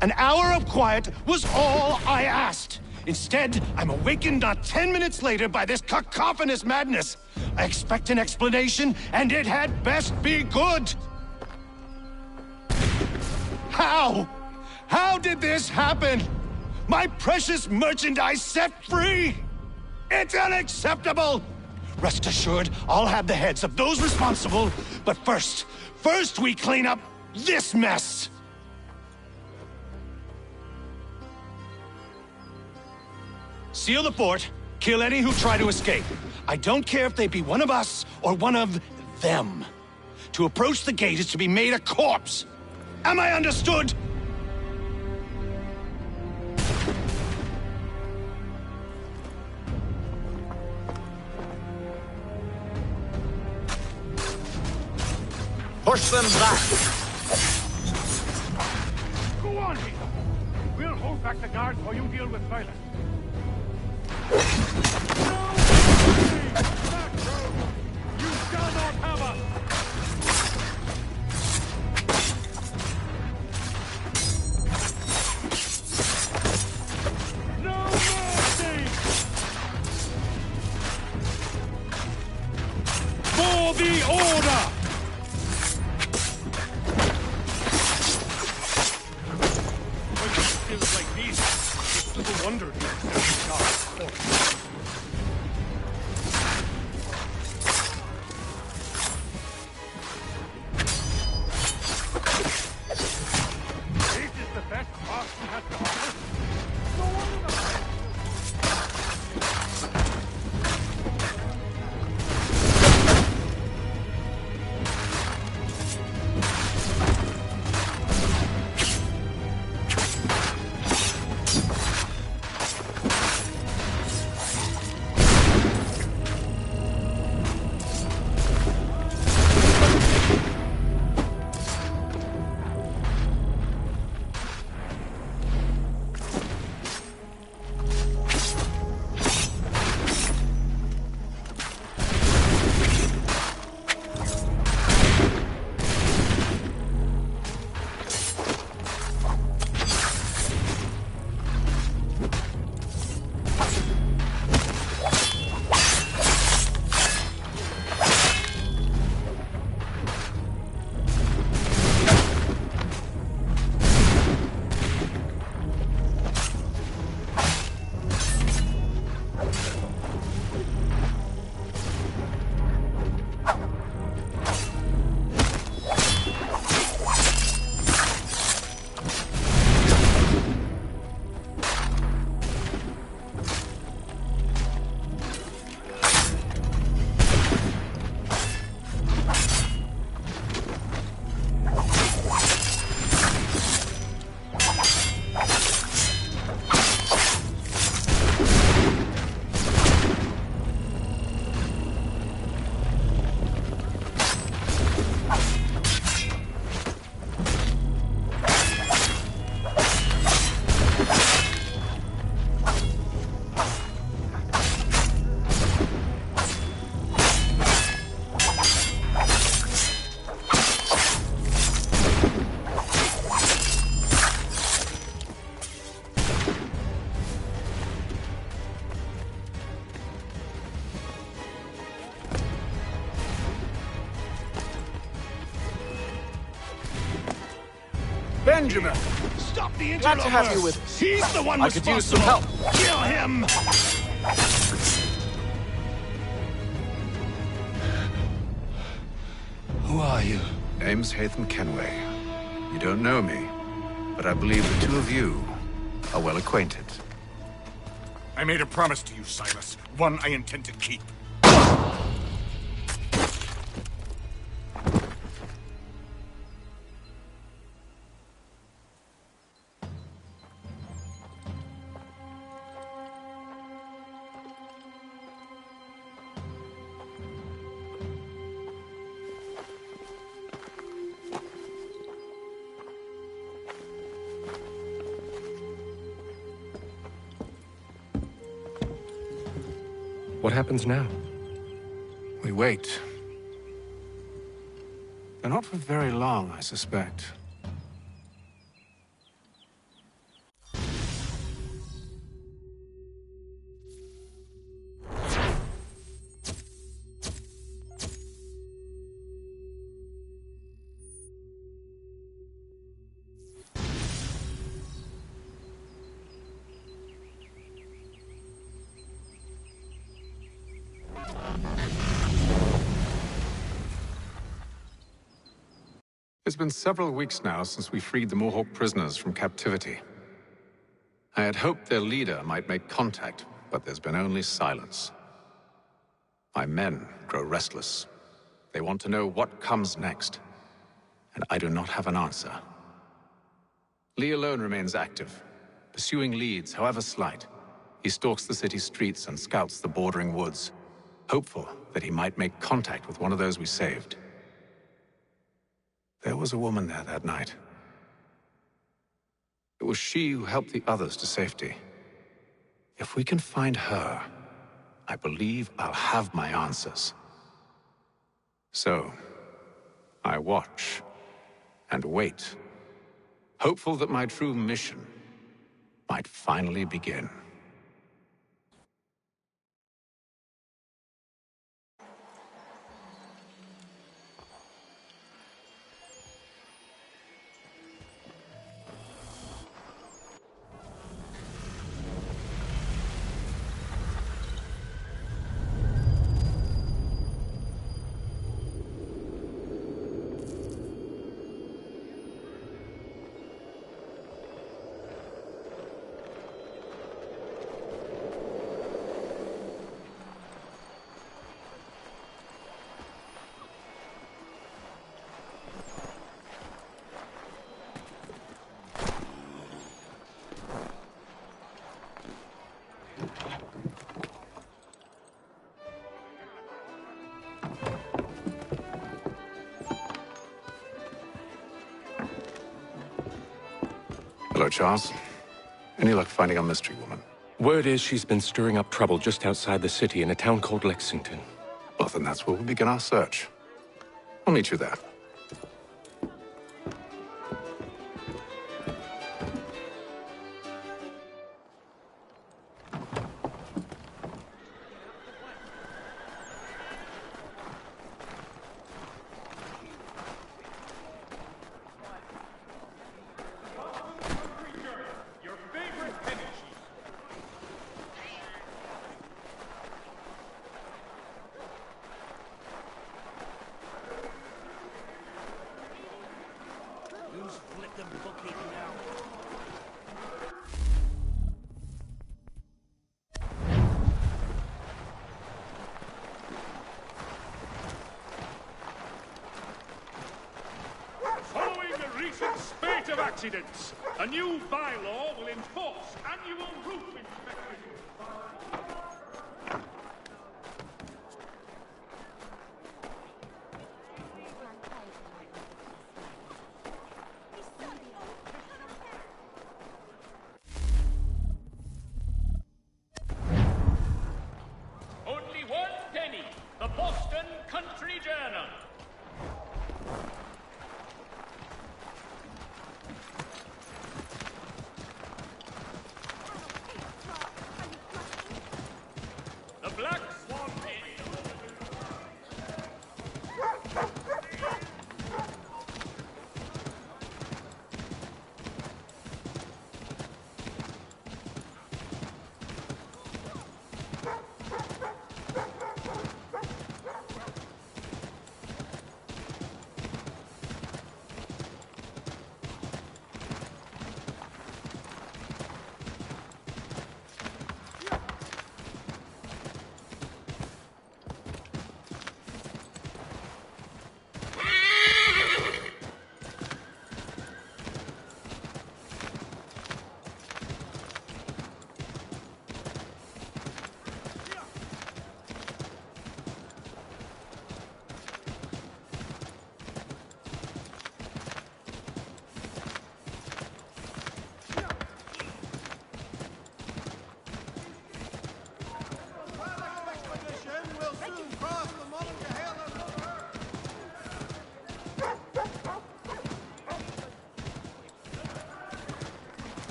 An hour of quiet was all I asked. Instead, I'm awakened not 10 minutes later by this cacophonous madness. I expect an explanation, and it had best be good. How? How did this happen? My precious merchandise set free? It's unacceptable! Rest assured, I'll have the heads of those responsible, but first we clean up this mess! Seal the fort, kill any who try to escape. I don't care if they be one of us or one of them. To approach the gate is to be made a corpse. Am I understood? Push them back! Go on, Peter! We'll hold back the guards while you deal with Silas. No! You shall not have us! No mercy! For the order! wonder you were so This is the best Boston has to offer. No wonder the Benjamin! Stop the interlopers! Glad to have you with us. He's the one I could use some responsible. help. Kill him! Who are you? Name's Hatham Kenway. You don't know me, but I believe the two of you are well acquainted. I made a promise to you, Silas. One I intend to keep. What happens now? We wait. But not for very long, I suspect. It's been several weeks now since we freed the Mohawk prisoners from captivity. I had hoped their leader might make contact, but there's been only silence. My men grow restless. They want to know what comes next, and I do not have an answer. Lee alone remains active, pursuing leads, however slight. He stalks the city streets and scouts the bordering woods, hopeful that he might make contact with one of those we saved. There was a woman there that night. It was she who helped the others to safety. If we can find her, I believe I'll have my answers. So, I watch and wait, hopeful that my true mission might finally begin. Hello, Charles. Any luck finding our mystery woman? Word is she's been stirring up trouble just outside the city in a town called Lexington. Well, then that's where we'll begin our search. I'll meet you there. Following a recent spate of accidents, a new bylaw will enforce annual roof inspections. Only one penny, the Boston Country Journal.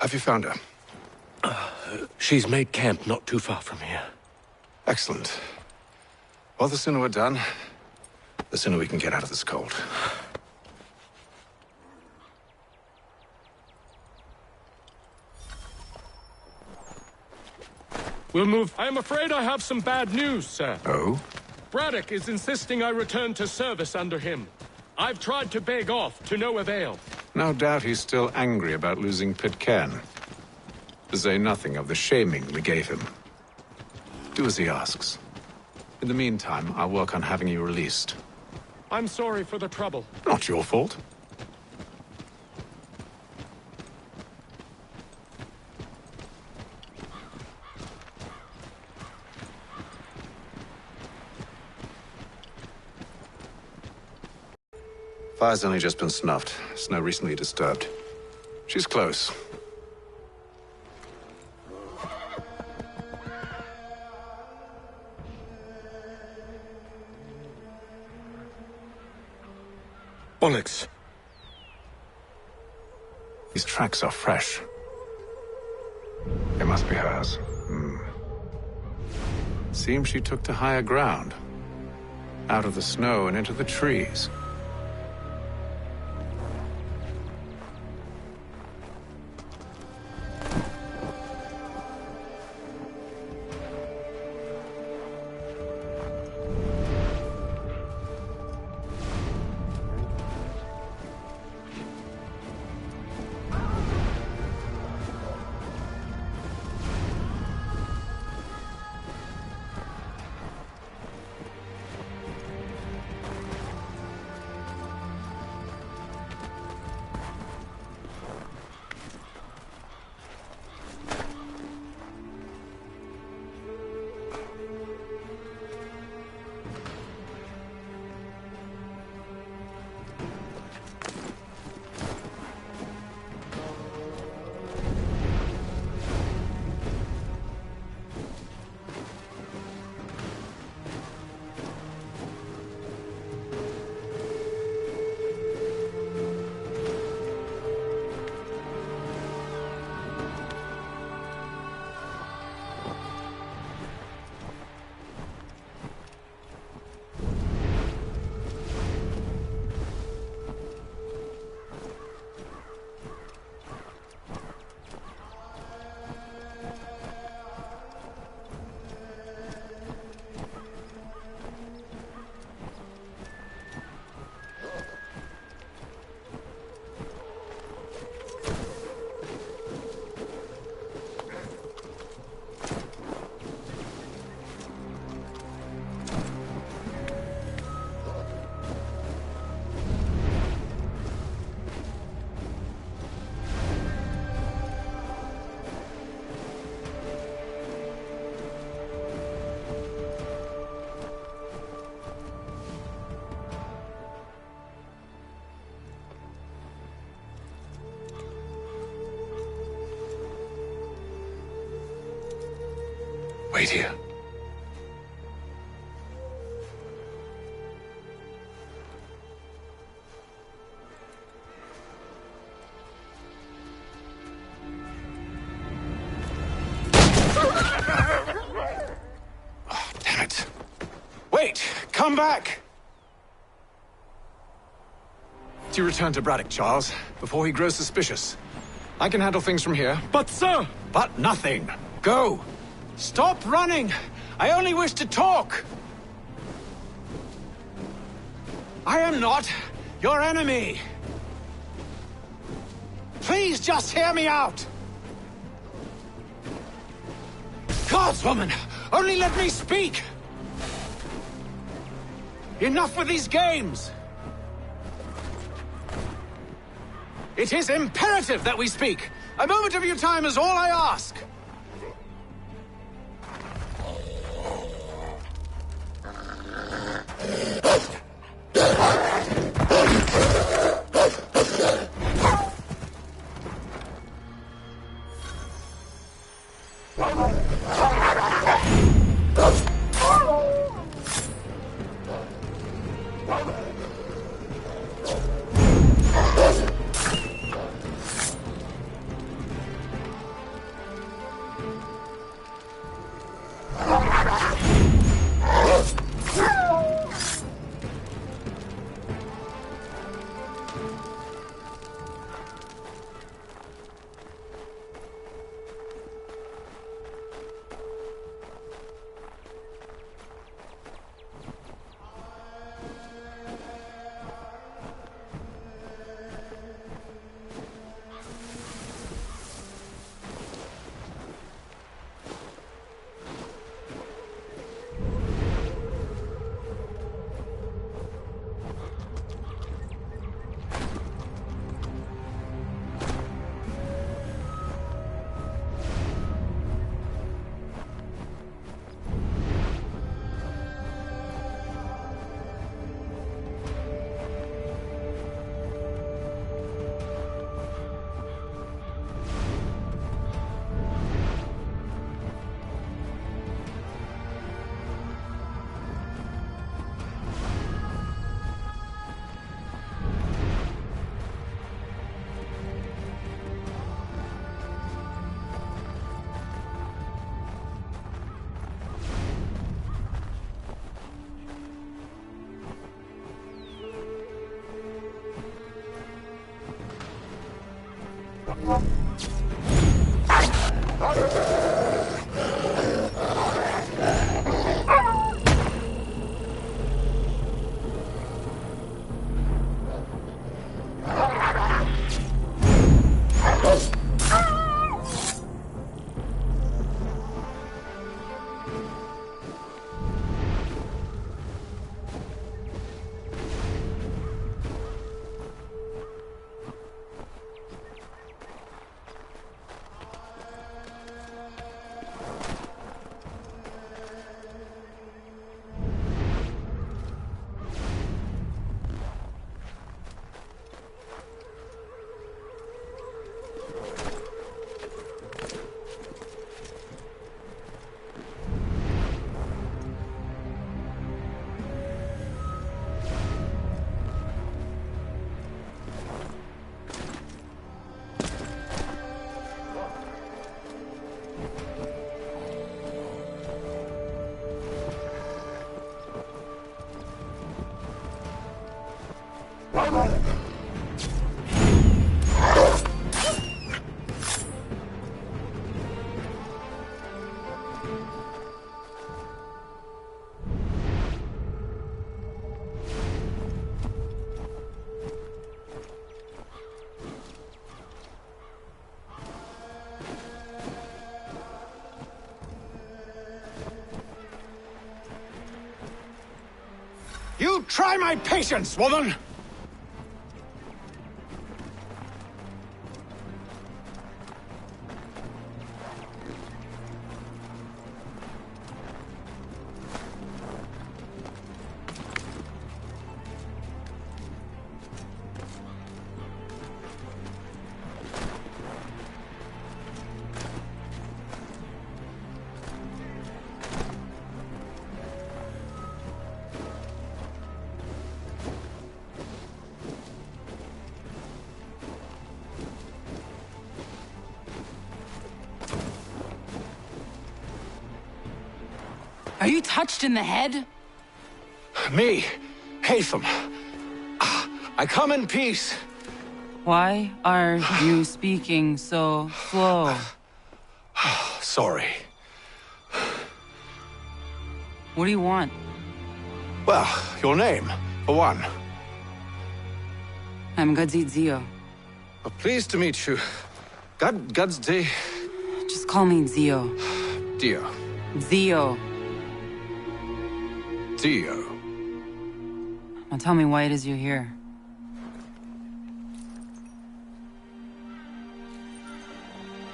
Have you found her? She's made camp not too far from here. Excellent. Well, the sooner we're done, the sooner we can get out of this cold. We'll move. I am afraid I have some bad news, sir. Oh? Braddock is insisting I return to service under him. I've tried to beg off, to no avail. No doubt he's still angry about losing Pitcairn. To say nothing of the shaming we gave him. Do as he asks. In the meantime, I'll work on having you released. I'm sorry for the trouble. Not your fault. Fire's only just been snuffed. Snow recently disturbed. She's close. Bollocks. These tracks are fresh. They must be hers. Seems she took to higher ground. Out of the snow and into the trees. Wait here. Oh, damn it. Wait! Come back! You return to Braddock, Charles, before he grows suspicious. I can handle things from here. But, sir! But nothing. Go! Stop running! I only wish to talk! I am not your enemy! Please just hear me out! Gods, woman! Only let me speak! Enough with these games! It is imperative that we speak! A moment of your time is all I ask! You try my patience, woman! Are you touched in the head? Me, Hatham. I come in peace. Why are you speaking so slow? Sorry. What do you want? Well, your name, for one. I'm Gadzit Zio. Well, pleased to meet you. Gadsday. Just call me Zio. Dio. Zio. Dio. Now tell me why it is you're here.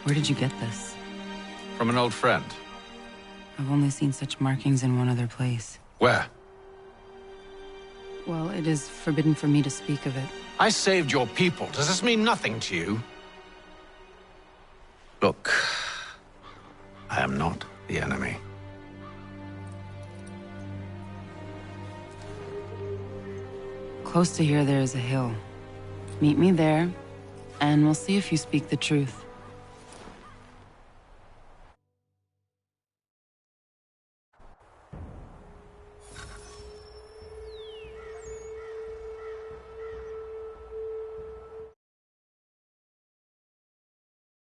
Where did you get this? From an old friend. I've only seen such markings in one other place. Where? Well, it is forbidden for me to speak of it. I saved your people. Does this mean nothing to you? Look, I am not the enemy. Close to here, there is a hill. Meet me there, and we'll see if you speak the truth.